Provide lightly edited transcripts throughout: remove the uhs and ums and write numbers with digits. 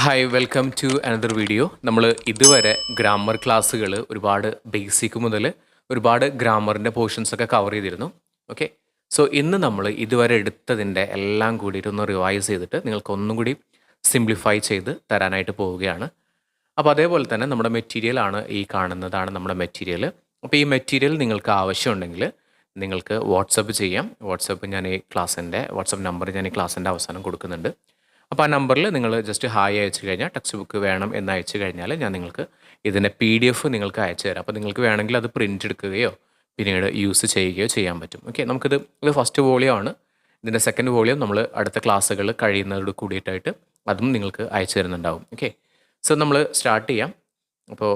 Hi welcome to another video. നമ്മൾ ഇതുവരെ grammar ക്ലാസ്സുകൾ ഒരുപാട് ബേസിക് മുതൽ ഒരുപാട് ഗ്രാമറിൻ്റെ പോർഷൻസൊക്കെ കവർ ചെയ്തിരുന്നു. ഓക്കെ, സോ ഇന്ന് നമ്മൾ ഇതുവരെ എടുത്തതിൻ്റെ എല്ലാം കൂടിയിട്ട് ഒന്ന് റിവൈസ് ചെയ്തിട്ട് നിങ്ങൾക്ക് ഒന്നും കൂടി സിംപ്ലിഫൈ ചെയ്ത് തരാനായിട്ട് പോവുകയാണ്. അപ്പോൾ അതേപോലെ തന്നെ നമ്മുടെ മെറ്റീരിയലാണ് ഈ കാണുന്നതാണ് നമ്മുടെ മെറ്റീരിയൽ. അപ്പോൾ ഈ മെറ്റീരിയൽ നിങ്ങൾക്ക് ആവശ്യമുണ്ടെങ്കിൽ നിങ്ങൾക്ക് വാട്സപ്പ് ചെയ്യാം. വാട്സപ്പ് വാട്സപ്പ് നമ്പർ ഞാൻ ഈ ക്ലാസ്സിൻ്റെ അവസാനം കൊടുക്കുന്നുണ്ട്. അപ്പോൾ ആ നമ്പറിൽ നിങ്ങൾ ജസ്റ്റ് ഹായ് അയച്ചു കഴിഞ്ഞാൽ ടെക്സ്റ്റ് ബുക്ക് വേണം എന്ന് അയച്ചു കഴിഞ്ഞാൽ ഞാൻ നിങ്ങൾക്ക് ഇതിൻ്റെ PDF നിങ്ങൾക്ക് അയച്ചു തരാം. അപ്പോൾ നിങ്ങൾക്ക് വേണമെങ്കിൽ അത് പ്രിൻ്റ് എടുക്കുകയോ പിന്നീട് യൂസ് ചെയ്യുകയോ ചെയ്യാൻ പറ്റും. ഓക്കെ, ഇത് ഫസ്റ്റ് വോളിയം ആണ്. ഇതിൻ്റെ സെക്കൻഡ് വോളിയം നമ്മൾ അടുത്ത ക്ലാസ്സുകൾ കഴിയുന്നതോട് കൂടിയിട്ടായിട്ട് അതും നിങ്ങൾക്ക് അയച്ചു തരുന്നുണ്ടാവും. ഓക്കെ, സോ നമ്മൾ സ്റ്റാർട്ട് ചെയ്യാം. അപ്പോൾ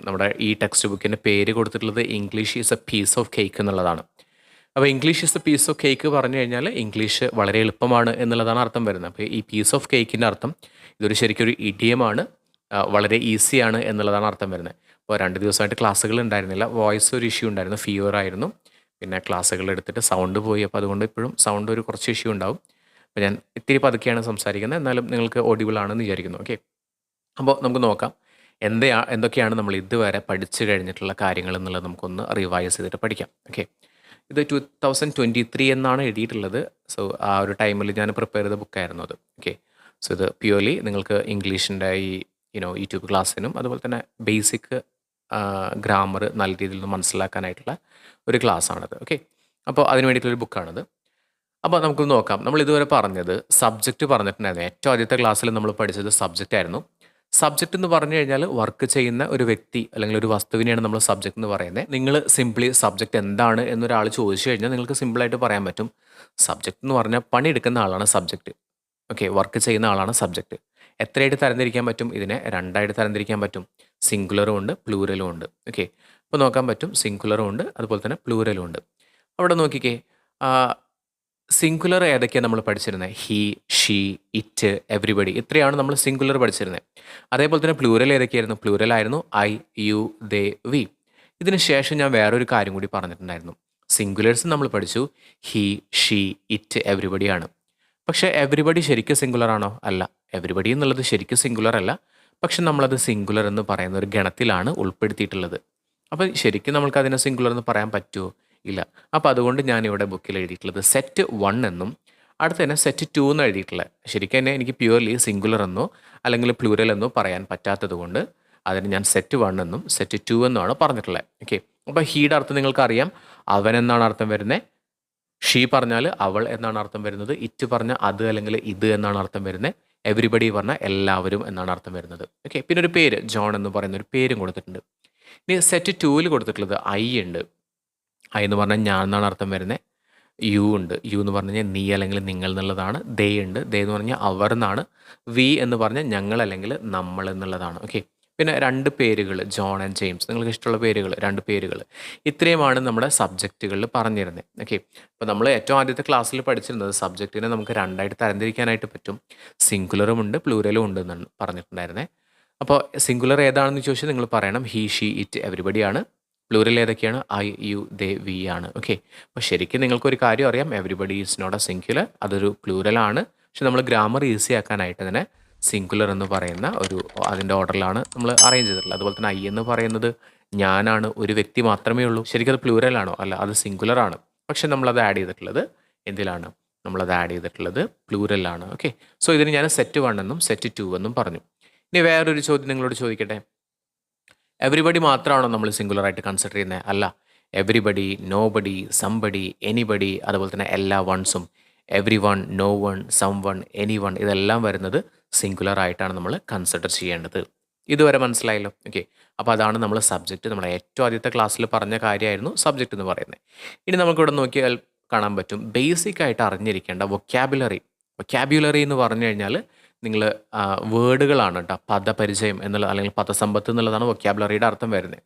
നമ്മുടെ ഈ ടെക്സ്റ്റ് ബുക്കിൻ്റെ പേര് കൊടുത്തിട്ടുള്ളത് English is a piece of cake എന്നുള്ളതാണ്. അപ്പോൾ English is a piece of cake പറഞ്ഞു കഴിഞ്ഞാൽ ഇംഗ്ലീഷ് വളരെ എളുപ്പമാണ് എന്നുള്ളതാണ് അർത്ഥം വരുന്നത്. അപ്പോൾ ഈ പീസ് ഓഫ് കേക്കിൻ്റെ അർത്ഥം ഇതൊരു ശരിക്കൊരു ഇഡിയമാണ്, വളരെ ഈസിയാണ് എന്നുള്ളതാണ് അർത്ഥം വരുന്നത്. അപ്പോൾ 2 ദിവസമായിട്ട് ക്ലാസ്സുകൾ ഉണ്ടായിരുന്നില്ല. വോയിസ് ഒരു ഇഷ്യൂ ഉണ്ടായിരുന്നു, ഫീവർ ആയിരുന്നു. പിന്നെ ക്ലാസ്സുകൾ എടുത്തിട്ട് സൗണ്ട് പോയി. അപ്പോൾ അതുകൊണ്ട് ഇപ്പോഴും സൗണ്ട് ഒരു കുറച്ച് ഇഷ്യൂ ഉണ്ടാവും. അപ്പോൾ ഞാൻ ഇത്തിരി പതുക്കെയാണ് സംസാരിക്കുന്നത്, എന്നാലും നിങ്ങൾക്ക് ഓഡിബിൾ ആണെന്ന് വിചാരിക്കുന്നു. ഓക്കെ, അപ്പോൾ നമുക്ക് നോക്കാം എന്തൊക്കെയാണ് നമ്മൾ ഇതുവരെ പഠിച്ചു കഴിഞ്ഞിട്ടുള്ള കാര്യങ്ങൾ എന്നുള്ളത് നമുക്കൊന്ന് റിവൈസ് ചെയ്തിട്ട് പഠിക്കാം. ഓക്കെ, ഇത് 2023 എന്നാണ് എഴുതിയിട്ടുള്ളത്. സോ ആ ഒരു ടൈമിൽ ഞാൻ പ്രിപ്പയർ ചെയ്ത ബുക്കായിരുന്നു അത്. ഓക്കെ, സോ ഇത് പ്യുവർലി നിങ്ങൾക്ക് ഇംഗ്ലീഷിൻ്റെ ഈ യൂട്യൂബ് ക്ലാസ്സിനും അതുപോലെ തന്നെ ബേസിക് ഗ്രാമർ നല്ല രീതിയിൽ നിന്ന് മനസ്സിലാക്കാനായിട്ടുള്ള ഒരു ക്ലാസ്സാണത്. ഓക്കെ, അപ്പോൾ അതിന് വേണ്ടിയിട്ടുള്ളൊരു ബുക്കാണത്. അപ്പോൾ നമുക്ക് നോക്കാം. നമ്മൾ ഇതുവരെ പറഞ്ഞത് സബ്ജക്റ്റ് പറഞ്ഞിട്ടുണ്ടായിരുന്നു. ഏറ്റവും ആദ്യത്തെ ക്ലാസ്സിൽ നമ്മൾ പഠിച്ചത് സബ്ജക്റ്റ് ആയിരുന്നു. സബ്ജക്റ്റ് എന്ന് പറഞ്ഞു കഴിഞ്ഞാൽ വർക്ക് ചെയ്യുന്ന ഒരു വ്യക്തി അല്ലെങ്കിൽ ഒരു വസ്തുവിനെയാണ് നമ്മൾ സബ്ജക്റ്റ് എന്ന് പറയുന്നത്. നിങ്ങൾ സിംപ്ലി സബ്ജക്റ്റ് എന്താണ് എന്നൊരാൾ ചോദിച്ചു കഴിഞ്ഞാൽ നിങ്ങൾക്ക് സിമ്പിളായിട്ട് പറയാൻ പറ്റും. സബ്ജക്റ്റ് എന്ന് പറഞ്ഞാൽ പണിയെടുക്കുന്ന ആളാണ് സബ്ജക്റ്റ്. ഓക്കെ, വർക്ക് ചെയ്യുന്ന ആളാണ് സബ്ജക്റ്റ്. എത്രയായിട്ട് തരംതിരിക്കാൻ പറ്റും? ഇതിനെ 2ആയിട്ട് തരംതിരിക്കാൻ പറ്റും. സിംഗുലറും ഉണ്ട്, പ്ലൂരലും ഉണ്ട്. ഓക്കെ, അപ്പോൾ നോക്കാൻ പറ്റും. സിംഗുലറും ഉണ്ട്, അതുപോലെ തന്നെ പ്ലൂരലും ഉണ്ട്. അവിടെ നോക്കിക്കേ, സിംഗുലർ ഏതൊക്കെയാണ് നമ്മൾ പഠിച്ചിരുന്നത്? He, she, it, everybody. ഇത്രയാണ് നമ്മൾ സിംഗുലർ പഠിച്ചിരുന്നത്. അതേപോലെ തന്നെ പ്ലൂരൽ ഏതൊക്കെയായിരുന്നു? പ്ലൂരൽ ആയിരുന്നു ഐ, യു, ദേ, വി. ഇതിന് ശേഷം ഞാൻ വേറൊരു കാര്യം കൂടി പറഞ്ഞിട്ടുണ്ടായിരുന്നു. സിംഗുലേഴ്സ് നമ്മൾ പഠിച്ചു ഹി, ഷീ, ഇറ്റ്, എവരിബഡി ആണ്. പക്ഷേ എവരിബഡി ശരിക്കും സിംഗുലർ ആണോ? അല്ല. എവരിബഡി എന്നുള്ളത് ശരിക്കും സിംഗുലർ അല്ല. പക്ഷെ നമ്മളത് സിംഗുലർ എന്ന് പറയുന്ന ഒരു ഗണത്തിലാണ് ഉൾപ്പെടുത്തിയിട്ടുള്ളത്. അപ്പോൾ ശരിക്കും നമുക്ക് അതിനെ സിംഗുലർ എന്ന് പറയാൻ പറ്റുമോ? ഇല്ല. അപ്പോൾ അതുകൊണ്ട് ഞാനിവിടെ ബുക്കിൽ എഴുതിയിട്ടുള്ളത് സെറ്റ് 1 എന്നും അടുത്ത് തന്നെ സെറ്റ് 2 എന്ന് എഴുതിയിട്ടുള്ളത്. ശരിക്കും തന്നെ എനിക്ക് പ്യുവർലി സിംഗുലർ എന്നോ അല്ലെങ്കിൽ പ്ലൂരൽ എന്നോ പറയാൻ പറ്റാത്തത് കൊണ്ട് അതിന് ഞാൻ സെറ്റ് 1 എന്നും സെറ്റ് 2 എന്നുമാണ് പറഞ്ഞിട്ടുള്ളത്. ഓക്കെ, അപ്പോൾ ഹീയുടെ അർത്ഥം നിങ്ങൾക്കറിയാം. അവൻ എന്നാണ് അർത്ഥം വരുന്നത്. ഷീ പറഞ്ഞാൽ അവൾ എന്നാണ് അർത്ഥം വരുന്നത്. ഇറ്റ് പറഞ്ഞാൽ അത് അല്ലെങ്കിൽ ഇത് എന്നാണ് അർത്ഥം വരുന്നത്. എവരിബഡി പറഞ്ഞാൽ എല്ലാവരും എന്നാണ് അർത്ഥം വരുന്നത്. ഓക്കെ, പിന്നെ ഒരു പേര് ജോൺ എന്ന് പറയുന്ന ഒരു പേരും കൊടുത്തിട്ടുണ്ട്. ഇനി സെറ്റ് 2 കൊടുത്തിട്ടുള്ളത് ഐ ഉണ്ട്. ഐ എന്ന് പറഞ്ഞാൽ ഞാൻ എന്നാണ് അർത്ഥം വരുന്നത്. യു ഉണ്ട്. യു എന്ന് പറഞ്ഞു കഴിഞ്ഞാൽ നീ അല്ലെങ്കിൽ നിങ്ങൾ എന്നുള്ളതാണ്. ദേ ഉണ്ട്. ദേ എന്ന് പറഞ്ഞാൽ അവർ എന്നാണ്. വി എന്ന് പറഞ്ഞാൽ ഞങ്ങൾ അല്ലെങ്കിൽ നമ്മൾ എന്നുള്ളതാണ്. ഓക്കെ, പിന്നെ 2 പേരുകൾ ജോൺ ആൻഡ് ജെയിംസ്. നിങ്ങൾക്ക് ഇഷ്ടമുള്ള പേരുകൾ 2 പേരുകൾ. ഇത്രയുമാണ് നമ്മുടെ സബ്ജക്റ്റുകളിൽ പറഞ്ഞിരുന്നത്. ഓക്കെ, അപ്പോൾ നമ്മൾ ഏറ്റവും ആദ്യത്തെ ക്ലാസ്സിൽ പഠിച്ചിരുന്നത് സബ്ജക്റ്റിനെ നമുക്ക് 2ആയിട്ട് തരംതിരിക്കാനായിട്ട് പറ്റും. സിംഗുലറും ഉണ്ട്, പ്ലൂരലും ഉണ്ട് എന്നാണ് പറഞ്ഞിട്ടുണ്ടായിരുന്നത്. അപ്പോൾ സിംഗുലർ ഏതാണെന്ന് ചോദിച്ചാൽ നിങ്ങൾ പറയണം ഹി, ഷീ, ഇറ്റ്, എവരിബഡിയാണ്. പ്ലൂരൽ ഏതൊക്കെയാണ്? ഐ, യു, ദേ, വി ആണ്. ഓക്കെ, അപ്പോൾ ശരിക്കും നിങ്ങൾക്കൊരു കാര്യം അറിയാം. Everybody is not a singular, അതൊരു പ്ലൂരലാണ്. പക്ഷെ നമ്മൾ ഗ്രാമർ ഈസി ആക്കാനായിട്ട് തന്നെ സിംഗുലർ എന്ന് പറയുന്ന അതിൻ്റെ ഓർഡറിലാണ് നമ്മൾ അറേഞ്ച് ചെയ്തിട്ടുള്ളത്. അതുപോലെ തന്നെ ഐ എന്ന് പറയുന്നത് ഞാനാണ്, ഒരു വ്യക്തി മാത്രമേ ഉള്ളൂ. ശരിക്കും അത് പ്ലൂരലാണോ? അല്ല, അത് സിംഗുലർ ആണ്. പക്ഷെ നമ്മളത് ആഡ് ചെയ്തിട്ടുള്ളത് എന്തിലാണ്? നമ്മളത് ആഡ് ചെയ്തിട്ടുള്ളത് പ്ലൂരലാണ്. ഓക്കെ, സോ ഇതിന് ഞാൻ സെറ്റ് 1 എന്നും സെറ്റ് 2 എന്നും പറഞ്ഞു. ഇനി വേറൊരു ചോദ്യം നിങ്ങളോട് ചോദിക്കട്ടെ. എവരിബഡി മാത്രമാണോ നമ്മൾ സിംഗുലർ ആയിട്ട് കൺസിഡർ ചെയ്യുന്നത്? അല്ല. എവരിബഡി, നോബഡി, സംബഡി, എനിബഡി, അതുപോലെ തന്നെ എല്ലാ വൺസും every one, no one, some one, any one, ഇതെല്ലാം വരുന്നത് സിംഗുലർ ആയിട്ടാണ് നമ്മൾ കൺസിഡർ ചെയ്യേണ്ടത്. ഇതുവരെ മനസ്സിലായല്ലോ? ഓക്കെ, അപ്പോൾ അതാണ് നമ്മൾ സബ്ജക്റ്റ്. നമ്മളെ ഏറ്റവും ആദ്യത്തെ ക്ലാസ്സിൽ പറഞ്ഞ കാര്യമായിരുന്നു സബ്ജക്റ്റ് എന്ന് പറയുന്നത്. ഇനി നമുക്കിവിടെ നോക്കിയാൽ കാണാൻ പറ്റും ബേസിക് ആയിട്ട് അറിഞ്ഞിരിക്കേണ്ട വൊക്കാബുലറി എന്ന് പറഞ്ഞു കഴിഞ്ഞാൽ നിങ്ങൾ വേർഡുകളാണ് കേട്ടോ. പദപരിചയം എന്നുള്ള അല്ലെങ്കിൽ പദസമ്പത്ത് എന്നുള്ളതാണ് വൊക്കാബുലറിയുടെ അർത്ഥം വരുന്നത്.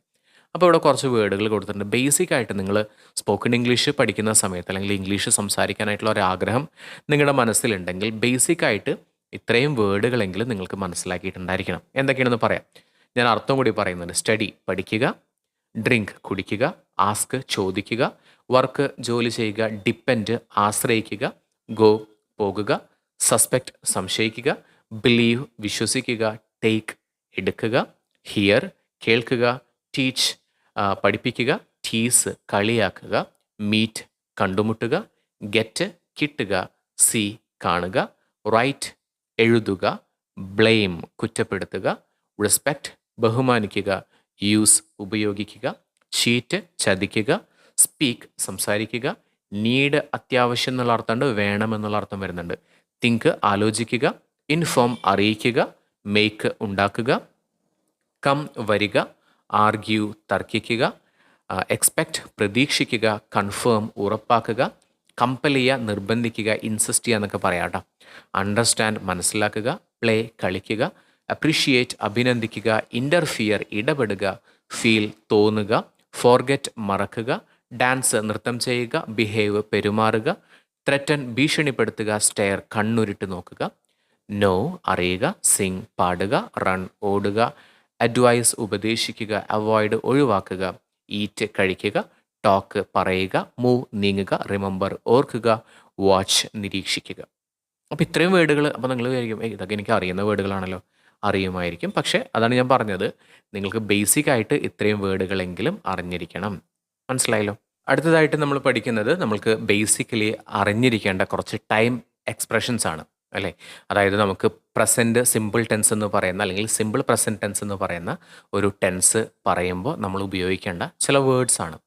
അപ്പോൾ ഇവിടെ കുറച്ച് വേർഡുകൾ കൊടുത്തിട്ടുണ്ട്. ബേസിക് ആയിട്ട് നിങ്ങൾ സ്പോക്കൺ ഇംഗ്ലീഷ് പഠിക്കുന്ന സമയത്ത് അല്ലെങ്കിൽ ഇംഗ്ലീഷ് സംസാരിക്കാനായിട്ടുള്ള ഒരു ആഗ്രഹം നിങ്ങളുടെ മനസ്സിലുണ്ടെങ്കിൽ ബേസിക് ആയിട്ട് ഇത്രയും വേർഡുകളെങ്കിലും നിങ്ങൾക്ക് മനസ്സിലാക്കിയിട്ടുണ്ടായിരിക്കണം. എന്തൊക്കെയാണെന്ന് പറയാം. ഞാൻ അർത്ഥം കൂടി പറയുന്നുണ്ട്. സ്റ്റഡി പഠിക്കുക, ഡ്രിങ്ക് കുടിക്കുക, ആസ്ക് ചോദിക്കുക, വർക്ക് ജോലി ചെയ്യുക, ഡിപ്പെൻഡ് ആശ്രയിക്കുക, ഗോ പോകുക, സസ്പെക്റ്റ് സംശയിക്കുക, ബിലീവ് വിശ്വസിക്കുക, ടേക്ക് എടുക്കുക, ഹിയർ കേൾക്കുക, ടീച്ച് പഠിപ്പിക്കുക, ടീസ് കളിയാക്കുക, മീറ്റ് കണ്ടുമുട്ടുക, ഗെറ്റ് കിട്ടുക, സീ കാണുക, റൈറ്റ് എഴുതുക, ബ്ലെയിം കുറ്റപ്പെടുത്തുക, റെസ്പെക്റ്റ് ബഹുമാനിക്കുക, യൂസ് ഉപയോഗിക്കുക, ചീറ്റ് ചതിക്കുക, സ്പീക്ക് സംസാരിക്കുക, നീഡ് അത്യാവശ്യം എന്നുള്ള അർത്ഥമുണ്ട്, വേണം എന്നുള്ള അർത്ഥം വരുന്നുണ്ട്, തിങ്ക് ആലോചിക്കുക, ഇൻഫോം അറിയിക്കുക, മേക്ക് ഉണ്ടാക്കുക, കം വരിക, ആർഗ്യൂ തർക്കിക്കുക, എക്സ്പെക്റ്റ് പ്രതീക്ഷിക്കുക, കൺഫേം ഉറപ്പാക്കുക, കമ്പൽ ചെയ്യുക നിർബന്ധിക്കുക, ഇൻസിസ്റ്റ് ചെയ്യുക എന്നൊക്കെ പറയാം കേട്ടോ. അണ്ടർസ്റ്റാൻഡ് മനസ്സിലാക്കുക, പ്ലേ കളിക്കുക, അപ്രീഷിയേറ്റ് അഭിനന്ദിക്കുക, ഇൻ്റർഫിയർ ഇടപെടുക, ഫീൽ തോന്നുക, ഫോർഗെറ്റ് മറക്കുക, ഡാൻസ് നൃത്തം ചെയ്യുക, ബിഹേവ് പെരുമാറുക, ത്രെറ്റൻ ഭീഷണിപ്പെടുത്തുക, സ്റ്റെയർ കണ്ണുരുട്ട് നോക്കുക, നോ അറിയുക, സിംഗ് പാടുക, റൺ ഓടുക, അഡ്വൈസ് ഉപദേശിക്കുക, അവോയ്ഡ് ഒഴിവാക്കുക, ഈറ്റ് കഴിക്കുക, ടോക്ക് പറയുക, മൂവ് നീങ്ങുക, റിമെമ്പർ ഓർക്കുക, വാച്ച് നിരീക്ഷിക്കുക. അപ്പോൾ ഇത്രയും വേർഡുകൾ അപ്പോൾ നിങ്ങൾ വിചാരിക്കും ഇതൊക്കെ എനിക്ക് അറിയുന്ന വേർഡുകളാണല്ലോ. അറിയുമായിരിക്കും, പക്ഷേ അതാണ് ഞാൻ പറഞ്ഞത്, നിങ്ങൾക്ക് ബേസിക് ആയിട്ട് ഇത്രയും വേർഡുകളെങ്കിലും അറിഞ്ഞിരിക്കണം. മനസ്സിലായല്ലോ? അടുത്തതായിട്ട് നമ്മൾ പഠിക്കുന്നത് നമ്മൾക്ക് ബേസിക്കലി അറിഞ്ഞിരിക്കേണ്ട കുറച്ച് ടൈം എക്സ്പ്രഷൻസ് ആണ് അല്ലേ. അതായത് നമുക്ക് പ്രസൻറ്റ് സിമ്പിൾ ടെൻസ് എന്ന് പറയുന്ന അല്ലെങ്കിൽ സിമ്പിൾ പ്രസൻറ്റ് ടെൻസ് എന്ന് പറയുന്ന ഒരു ടെൻസ് പറയുമ്പോൾ നമ്മൾ ഉപയോഗിക്കേണ്ട ചില വേർഡ്സ് ആണ്.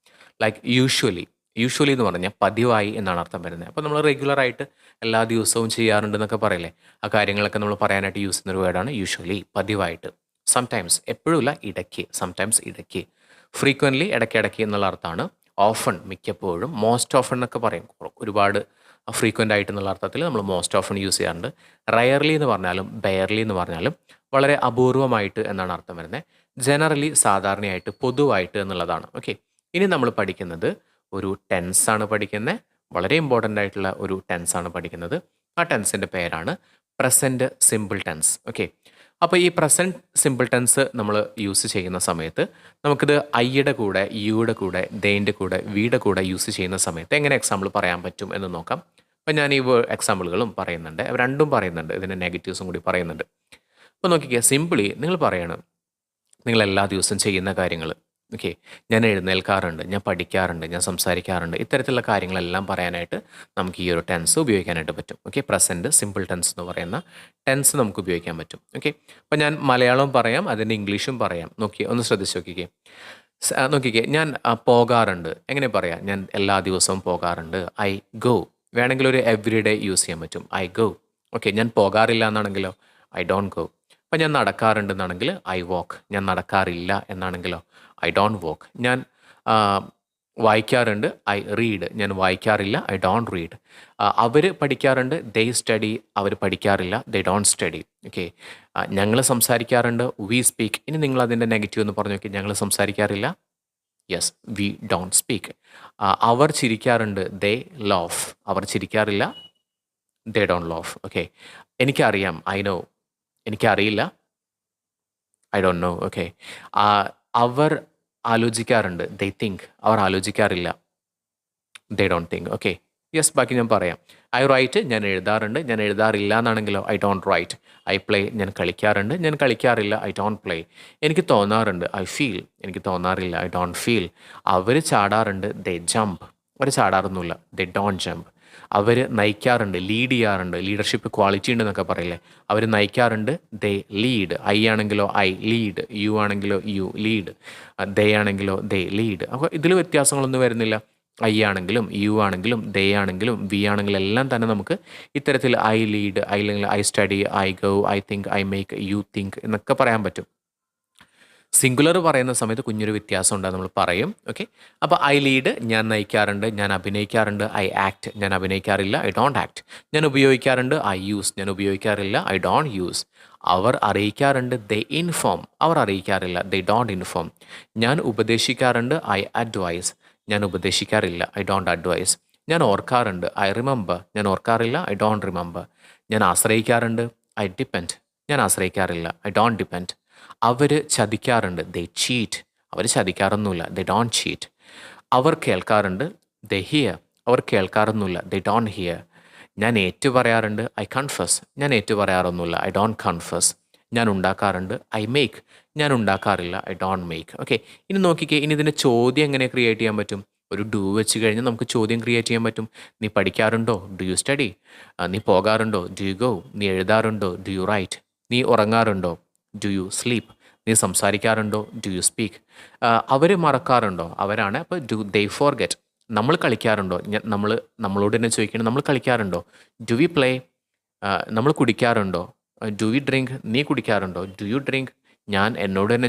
ലൈക്ക് യൂഷ്വലി എന്ന് പറഞ്ഞാൽ പതിവായി എന്നാണ് അർത്ഥം വരുന്നത്. അപ്പോൾ നമ്മൾ റെഗുലറായിട്ട് എല്ലാ ദിവസവും ചെയ്യാറുണ്ട് എന്നൊക്കെ പറയില്ലേ, ആ കാര്യങ്ങളൊക്കെ നമ്മൾ പറയാനായിട്ട് യൂസ് ചെയ്യുന്നൊരു വേർഡാണ് യൂഷ്വലി, പതിവായിട്ട്. സംടൈംസ് എപ്പോഴുമില്ല, ഇടയ്ക്ക്, സംടൈംസ് ഇടയ്ക്ക്. ഫ്രീക്വൻ്റ്ലി ഇടയ്ക്കിടയ്ക്ക് എന്നുള്ള അർത്ഥമാണ്. ഓഫൺ മിക്കപ്പോഴും, മോസ്റ്റ് ഓഫൺ എന്നൊക്കെ പറയും, ഒരുപാട് ഫ്രീക്വൻ്റ് ആയിട്ട് എന്നുള്ള അർത്ഥത്തിൽ നമ്മൾ മോസ്റ്റ് ഓഫൺ യൂസ് ചെയ്യാറുണ്ട്. റയർലി എന്ന് പറഞ്ഞാലും ബെയർലി എന്ന് പറഞ്ഞാലും വളരെ അപൂർവമായിട്ട് എന്നാണ് അർത്ഥം വരുന്നത്. ജനറലി സാധാരണയായിട്ട്, പൊതുവായിട്ട് എന്നുള്ളതാണ്. ഓക്കെ, ഇനി നമ്മൾ പഠിക്കുന്നത് ഒരു ടെൻസാണ് പഠിക്കുന്നത്. വളരെ ഇമ്പോർട്ടൻ്റ് ആയിട്ടുള്ള ഒരു ടെൻസാണ് പഠിക്കുന്നത്. ആ ടെൻസിൻ്റെ പേരാണ് പ്രസൻറ്റ് സിമ്പിൾ ടെൻസ്. ഓക്കെ, അപ്പോൾ ഈ പ്രസൻറ്റ് സിമ്പിൾ ടെൻസ് നമ്മൾ യൂസ് ചെയ്യുന്ന സമയത്ത് നമുക്കിത് ഐയുടെ കൂടെ, യുടെ കൂടെ, ദേൻ്റെ കൂടെ, വിയുടെ കൂടെ യൂസ് ചെയ്യുന്ന സമയത്ത് എങ്ങനെ എക്സാമ്പിൾ പറയാൻ പറ്റും എന്ന് നോക്കാം. അപ്പോൾ ഞാൻ ഈ എക്സാമ്പിളുകളും പറയുന്നുണ്ട്, രണ്ടും പറയുന്നുണ്ട്, ഇതിൻ്റെ നെഗറ്റീവ്സും കൂടി പറയുന്നുണ്ട്. അപ്പോൾ നോക്കിക്കേ, സിമ്പിളി നിങ്ങൾ പറയണം നിങ്ങൾ എല്ലാ ദിവസവും ചെയ്യുന്ന കാര്യങ്ങൾ. ഓക്കെ, ഞാൻ എഴുന്നേൽക്കാറുണ്ട്, ഞാൻ പഠിക്കാറുണ്ട്, ഞാൻ സംസാരിക്കാറുണ്ട്, ഇത്തരത്തിലുള്ള കാര്യങ്ങളെല്ലാം പറയാനായിട്ട് നമുക്ക് ഈ ഒരു ടെൻസ് ഉപയോഗിക്കാനായിട്ട് പറ്റും. ഓക്കെ, പ്രസൻറ്റ് സിമ്പിൾ ടെൻസ് എന്ന് പറയുന്ന ടെൻസ് നമുക്ക് ഉപയോഗിക്കാൻ പറ്റും. ഓക്കെ, അപ്പോൾ ഞാൻ മലയാളവും പറയാം, അതിൻ്റെ ഇംഗ്ലീഷും പറയാം. നോക്കിയേ, ഒന്ന് ശ്രദ്ധിച്ച് നോക്കിക്കേ. നോക്കിക്കേ, ഞാൻ പോകാറുണ്ട് എങ്ങനെ പറയാം? ഞാൻ എല്ലാ ദിവസവും പോകാറുണ്ട്, ഐ ഗോ. വേണമെങ്കിൽ ഒരു എവ്രി ഡേ യൂസ് ചെയ്യാൻ പറ്റും, ഐ ഗോ. ഓക്കെ, ഞാൻ പോകാറില്ല എന്നാണെങ്കിലോ ഐ ഡോണ്ട് ഗോ. അപ്പോൾ ഞാൻ നടക്കാറുണ്ട് എന്നാണെങ്കിൽ ഐ വാക്ക്. ഞാൻ നടക്കാറില്ല എന്നാണെങ്കിലോ ഐ ഡോണ്ട് വാക്ക്. ഞാൻ വായിക്കാറുണ്ട്, ഐ റീഡ്. ഞാൻ വായിക്കാറില്ല, ഐ ഡോണ്ട് റീഡ്. അവർ പഠിക്കാറുണ്ട്, ദേ സ്റ്റഡി. അവർ പഠിക്കാറില്ല, ദേ ഡോണ്ട് സ്റ്റഡി. ഓക്കെ, ഞങ്ങൾ സംസാരിക്കാറുണ്ട്, വി സ്പീക്ക്. ഇനി നിങ്ങൾ അതിൻ്റെ നെഗറ്റീവ് എന്ന് പറഞ്ഞു നോക്കി. ഞങ്ങൾ സംസാരിക്കാറില്ല, യെസ്, വി ഡോണ്ട് സ്പീക്ക്. അവർ ചിരിക്കാറുണ്ട്, ദേ ലോഫ്. അവർ ചിരിക്കാറില്ല, ദേ ഡോണ്ട് ലോഫ്. ഓക്കെ, എനിക്കറിയാം, ഐ നോ. എനിക്കറിയില്ല, ഐ ഡോണ്ട് നോ. ഓക്കെ, അവർ ആലോചിക്കാറുണ്ട്, ദേ തിങ്ക്. അവർ ആലോചിക്കാറില്ല, they don't think. Okay, yes, ബാക്കി ഞാൻ പറയാം. ഐ റൈറ്റ്, ഞാൻ എഴുതാറുണ്ട്, ഞാൻ എഴുതാറില്ല എന്നാണെങ്കിലോ I don't write. I play, ഞാൻ കളിക്കാറുണ്ട്, ഞാൻ കളിക്കാറില്ല, ഐ ഡോണ്ട് പ്ലേ. എനിക്ക് തോന്നാറുണ്ട്, ഐ ഫീൽ. എനിക്ക് തോന്നാറില്ല, ഐ ഡോണ്ട് ഫീൽ. അവർ ചാടാറുണ്ട്, ദേ ജമ്പ്. അവർ ചാടാറൊന്നുമില്ല, ദേ ഡോണ്ട് ജമ്പ്. അവർ നയിക്കാറുണ്ട്, ലീഡ് ചെയ്യാറുണ്ട്, ലീഡർഷിപ്പ് ക്വാളിറ്റി ഉണ്ടെന്നൊക്കെ പറയില്ലേ, അവർ നയിക്കാറുണ്ട്, ദേ ലീഡ്. ഐ ആണെങ്കിലോ ഐ ലീഡ്, യു ആണെങ്കിലോ യു ലീഡ്, ദേ ആണെങ്കിലോ ദേ ലീഡ്. അപ്പോൾ ഇതിൽ വ്യത്യാസങ്ങളൊന്നും വരുന്നില്ല. ഐ ആണെങ്കിലും യു ആണെങ്കിലും ദേ ആണെങ്കിലും വി ആണെങ്കിലും എല്ലാം തന്നെ നമുക്ക് ഇത്തരത്തിൽ ഐ ലീഡ്, ഐ അല്ലെങ്കിൽ I study, I go, I think, I make, you think എന്നൊക്കെ പറയാൻ പറ്റും. സിംഗുലർ പറയുന്ന സമയത്ത് കുഞ്ഞൊരു വ്യത്യാസം ഉണ്ട്, നമ്മൾ പറയും. ഓക്കെ, അപ്പോൾ ഐ ലീഡ്, ഞാൻ നയിക്കാറുണ്ട്, ഞാൻ അഭിനയിക്കാറുണ്ട്, ഐ ആക്ട്. ഞാൻ അഭിനയിക്കാറില്ല, ഐ ഡോണ്ട് ആക്ട്. ഞാൻ ഉപയോഗിക്കാറുണ്ട്, ഐ യൂസ്. ഞാൻ ഉപയോഗിക്കാറില്ല, ഐ ഡോണ്ട് യൂസ്. അവർ അറിയിക്കാറുണ്ട്, ദേ ഇൻഫോം. അവർ അറിയിക്കാറില്ല, ദേ ഡോണ്ട് ഇൻഫോം. ഞാൻ ഉപദേശിക്കാറുണ്ട്, ഐ അഡ്വൈസ്. ഞാൻ ഉപദേശിക്കാറില്ല, ഐ ഡോണ്ട് അഡ്വൈസ്. ഞാൻ ഓർക്കാറുണ്ട്, ഐ റിമെമ്പർ. ഞാൻ ഓർക്കാറില്ല, ഐ ഡോണ്ട് റിമെമ്പർ. ഞാൻ ആശ്രയിക്കാറുണ്ട്, ഐ ഡിപ്പെൻഡ്. ഞാൻ ആശ്രയിക്കാറില്ല, ഐ ഡോണ്ട് ഡിപ്പെൻഡ്. അവർ ചതിക്കാറുണ്ട്, ദേ ചീറ്റ്. അവർ ചതിക്കാറൊന്നുമില്ല, ദേ ഡോണ്ട് ചീറ്റ്. അവർ കേൾക്കാറുണ്ട്, ദേ ഹിയർ. അവർ കേൾക്കാറൊന്നുമില്ല, ദേ ഡോണ്ട് ഹിയർ. ഞാൻ ഏറ്റു പറയാറുണ്ട്, ഐ കൺഫസ്. ഞാൻ ഏറ്റു പറയാറൊന്നുമില്ല, ഐ ഡോണ്ട് കൺഫസ്. ഞാൻ ഉണ്ടാക്കാറുണ്ട്, ഐ മേക്ക്. ഞാൻ ഉണ്ടാക്കാറില്ല, ഐ ഡോണ്ട് മേക്ക്. ഓക്കെ, ഇനി നോക്കിക്കേ, ഇനി ഇതിൻ്റെ ചോദ്യം എങ്ങനെ ക്രിയേറ്റ് ചെയ്യാൻ പറ്റും? ഒരു ഡു വെച്ച് കഴിഞ്ഞാൽ നമുക്ക് ചോദ്യം ക്രിയേറ്റ് ചെയ്യാൻ പറ്റും. നീ പഠിക്കാറുണ്ടോ? Do you study? നീ പോകാറുണ്ടോ? Do you go? നീ എഴുതാറുണ്ടോ? Do you right? നീ ഉറങ്ങാറുണ്ടോ? Do you sleep? നീ സംസാരിക്കാറുണ്ടോ? Do you speak? അവർ മറക്കാറുണ്ടോ? അവരാണ്. അപ്പോൾ ഡു ദേ ഫോർഗെറ്റ്. നമ്മൾ കളിക്കാറുണ്ടോ? നമ്മളോട് തന്നെ ചോദിക്കണം, നമ്മൾ കളിക്കാറുണ്ടോ? Do we play? നമ്മൾ കുടിക്കാറുണ്ടോ? Do we drink? നീ കുടിക്കാറുണ്ടോ? Do you drink? ഞാൻ എന്നോട് തന്നെ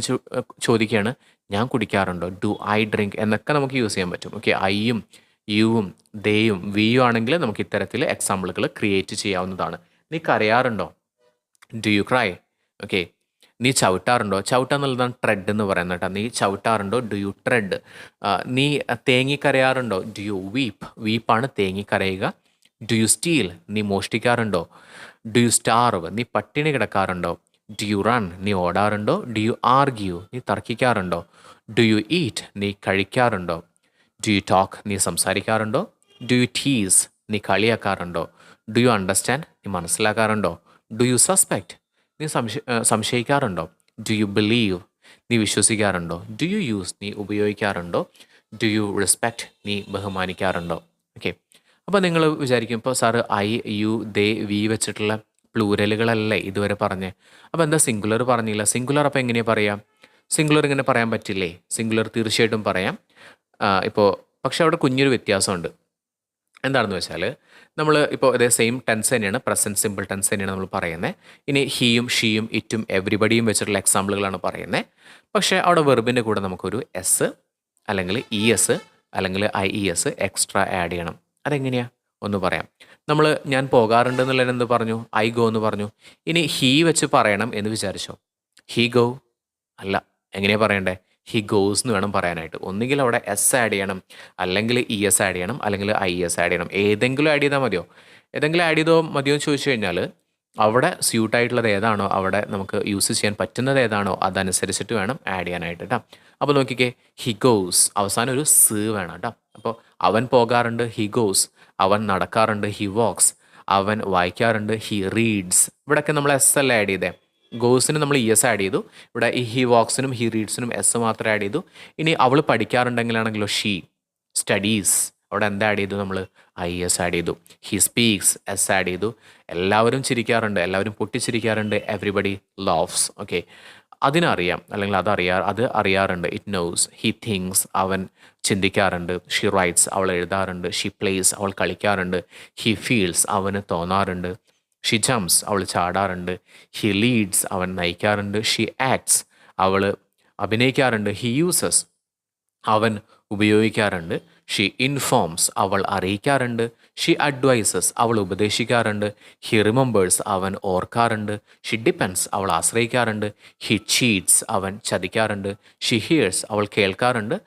ചോദിക്കുകയാണ്, ഞാൻ കുടിക്കാറുണ്ടോ? ഡു ഐ ഡ്രിങ്ക് എന്നൊക്കെ നമുക്ക് യൂസ് ചെയ്യാൻ പറ്റും. ഓക്കെ, ഐയും യുവും ദേയും വിയും ആണെങ്കിൽ നമുക്ക് ഇത്തരത്തിൽ എക്സാമ്പിളുകൾ ക്രിയേറ്റ് ചെയ്യാവുന്നതാണ്. നീ കരയാറുണ്ടോ? Do you cry? ഓക്കെ, നീ ചവിട്ടാറുണ്ടോ? ചവിട്ടുക എന്നുള്ളതാണ് ട്രെഡ് എന്ന് പറയുന്നത് കേട്ടോ. നീ ചവിട്ടാറുണ്ടോ? Do you tread? നീ തേങ്ങിക്കരയാറുണ്ടോ? Do you weep? വീപ്പാണ് തേങ്ങിക്കരയുക. Do you steal? നീ മോഷ്ടിക്കാറുണ്ടോ? Do you starve? നീ പട്ടിണി കിടക്കാറുണ്ടോ? Do you run? നീ ഓടാറുണ്ടോ? Do you argue? നീ തർക്കിക്കാറുണ്ടോ? Do you eat? നീ കഴിക്കാറുണ്ടോ? Do you talk? നീ സംസാരിക്കാറുണ്ടോ? Do U ടീസ്? നീ കളിയാക്കാറുണ്ടോ? Do you understand? നീ മനസ്സിലാക്കാറുണ്ടോ? Do you suspect? നീ സംശയിക്കാറുണ്ടോ? Do you believe? നീ വിശ്വസിക്കാറുണ്ടോ? Do you use? നീ ഉപയോഗിക്കാറുണ്ടോ? Do you respect? നീ ബഹുമാനിക്കാറുണ്ടോ? ഓക്കെ, അപ്പോൾ നിങ്ങൾ വിചാരിക്കും, ഇപ്പോൾ sir I you they we വെച്ചിട്ടുള്ള പ്ലൂരലുകളല്ലേ ഇതുവരെ പറഞ്ഞ്, അപ്പോൾ എന്താ സിംഗുലർ പറഞ്ഞില്ല? സിംഗുലർ അപ്പോൾ എങ്ങനെയാണ് പറയാം? സിംഗുലർ ഇങ്ങനെ പറയാൻ പറ്റില്ലേ? സിംഗുലർ തീർച്ചയായിട്ടും പറയാം. ഇപ്പോൾ പക്ഷെ അവിടെ കുഞ്ഞൊരു വ്യത്യാസമുണ്ട്. എന്താണെന്ന് വെച്ചാൽ, നമ്മൾ ഇപ്പോൾ ഇതേ സെയിം ടെൻസ് തന്നെയാണ്, പ്രസൻറ്റ് സിമ്പിൾ ടെൻസ് തന്നെയാണ് നമ്മൾ പറയുന്നത്. ഇനി ഹീയും ഷീയും ഇറ്റും എവരിബഡിയും വെച്ചിട്ടുള്ള എക്സാമ്പിളുകളാണ് പറയുന്നത്. പക്ഷേ അവിടെ വെർബിൻ്റെ കൂടെ നമുക്കൊരു എസ് അല്ലെങ്കിൽ ഇ എസ് അല്ലെങ്കിൽ I E S extra add ചെയ്യണം. അതെങ്ങനെയാണ് ഒന്ന് പറയാം. നമ്മൾ ഞാൻ പോകാറുണ്ട് എന്നുള്ളതിന് എന്ത് പറഞ്ഞു? ഐ ഗോ എന്ന് പറഞ്ഞു. ഇനി ഹീ വെച്ച് പറയണം എന്ന് വിചാരിച്ചോ? ഹീ ഗോ അല്ല, എങ്ങനെയാണ് പറയണ്ടേ? ഹി ഗോസ് എന്ന് വേണം പറയാനായിട്ട്. ഒന്നുകിൽ അവിടെ എസ് ആഡ് ചെയ്യണം, അല്ലെങ്കിൽ ഇ എസ് ആഡ് ചെയ്യണം, അല്ലെങ്കിൽ ഐ എസ് ആഡ് ചെയ്യണം. ഏതെങ്കിലും ആഡ് ചെയ്താൽ മതിയോ? ഏതെങ്കിലും ആഡ് ചെയ്തോ മതിയോ എന്ന് ചോദിച്ചു കഴിഞ്ഞാൽ, അവിടെ സ്യൂട്ടായിട്ടുള്ളത് ഏതാണോ, അവിടെ നമുക്ക് യൂസ് ചെയ്യാൻ പറ്റുന്നത് ഏതാണോ അതനുസരിച്ചിട്ട് വേണം ആഡ് ചെയ്യാനായിട്ട് കേട്ടോ. അപ്പോൾ നോക്കിക്കേ, ഹി ഗോസ് അവസാനം ഒരു സ് വേണം കേട്ടോ. അപ്പോൾ അവൻ പോകാറുണ്ട്, ഹി ഗോസ്. അവൻ നടക്കാറുണ്ട്, ഹി വാക്സ്. അവൻ വായിക്കാറുണ്ട്, ഹി റീഡ്സ്. ഇവിടെയൊക്കെ നമ്മൾ എസ് അല്ല ആഡ് ചെയ്തേ. ഗോസിന് നമ്മൾ ഇ എസ് ആഡ് ചെയ്തു. ഇവിടെ ഈ ഹി വാക്സിനും ഹി റീഡ്സിനും എസ് മാത്രം ആഡ് ചെയ്തു. ഇനി അവൾ പഠിക്കാറുണ്ടെങ്കിലാണെങ്കിലോ ഷീ സ്റ്റഡീസ്. അവിടെ എന്താ ആഡ് ചെയ്തു? നമ്മൾ ഐ എസ് ആഡ് ചെയ്തു. ഹി സ്പീക്സ് എസ് ആഡ് ചെയ്തു. എല്ലാവരും ചിരിക്കാറുണ്ട്, എല്ലാവരും പൊട്ടിച്ചിരിക്കാറുണ്ട്, എവറിബഡി ലോവ്സ്. ഓക്കെ, അതിനറിയാം, അല്ലെങ്കിൽ അത് അറിയാറുണ്ട്, ഇറ്റ് നോസ്. ഹി തിങ്സ് അവൻ ചിന്തിക്കാറുണ്ട്. ഷി റൈറ്റ്സ് അവൾ എഴുതാറുണ്ട്. ഷി പ്ലേസ് അവൾ കളിക്കാറുണ്ട്. ഹി ഫീൽസ് അവന് തോന്നാറുണ്ട്. ഷി ജംപ്സ് അവൾ ചാടാറുണ്ട്. ഹി ലീഡ്സ് അവൻ നയിക്കാറുണ്ട്. ഷി ആക്ട്സ് അവൾ അഭിനയിക്കാറുണ്ട്. ഹി യൂസസ് അവൻ ഉപയോഗിക്കാറുണ്ട്. ഷി ഇൻഫോംസ് അവൾ അറിയിക്കാറുണ്ട്. ഷി അഡ്വൈസസ് അവൾ ഉപദേശിക്കാറുണ്ട്. ഹി റിമെമ്പേഴ്സ് അവൻ ഓർക്കാറുണ്ട്. ഷി ഡിപ്പെൻസ് അവൾ ആശ്രയിക്കാറുണ്ട്. ഹി ചീറ്റ്സ് അവൻ ചതിക്കാറുണ്ട്. ഷി ഹിയേഴ്സ് അവൾ കേൾക്കാറുണ്ട്.